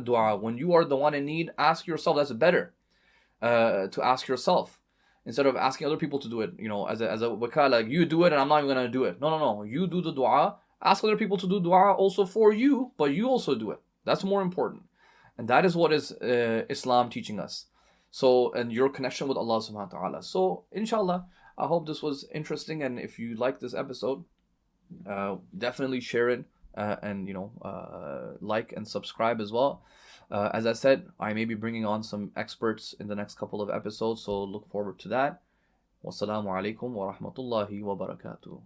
dua. When you are the one in need, ask yourself. That's better to ask yourself instead of asking other people to do it. As a wakala, you do it and I'm not even going to do it. No. You do the dua. Ask other people to do dua also for you, but you also do it. That's more important. And that is what is Islam teaching us. So, and your connection with Allah subhanahu wa ta'ala. So, inshallah, I hope this was interesting. And if you like this episode, definitely share it and like and subscribe as well. As I said, I may be bringing on some experts in the next couple of episodes, so look forward to that. Wassalamu alaikum wa rahmatullahi wa barakatuh.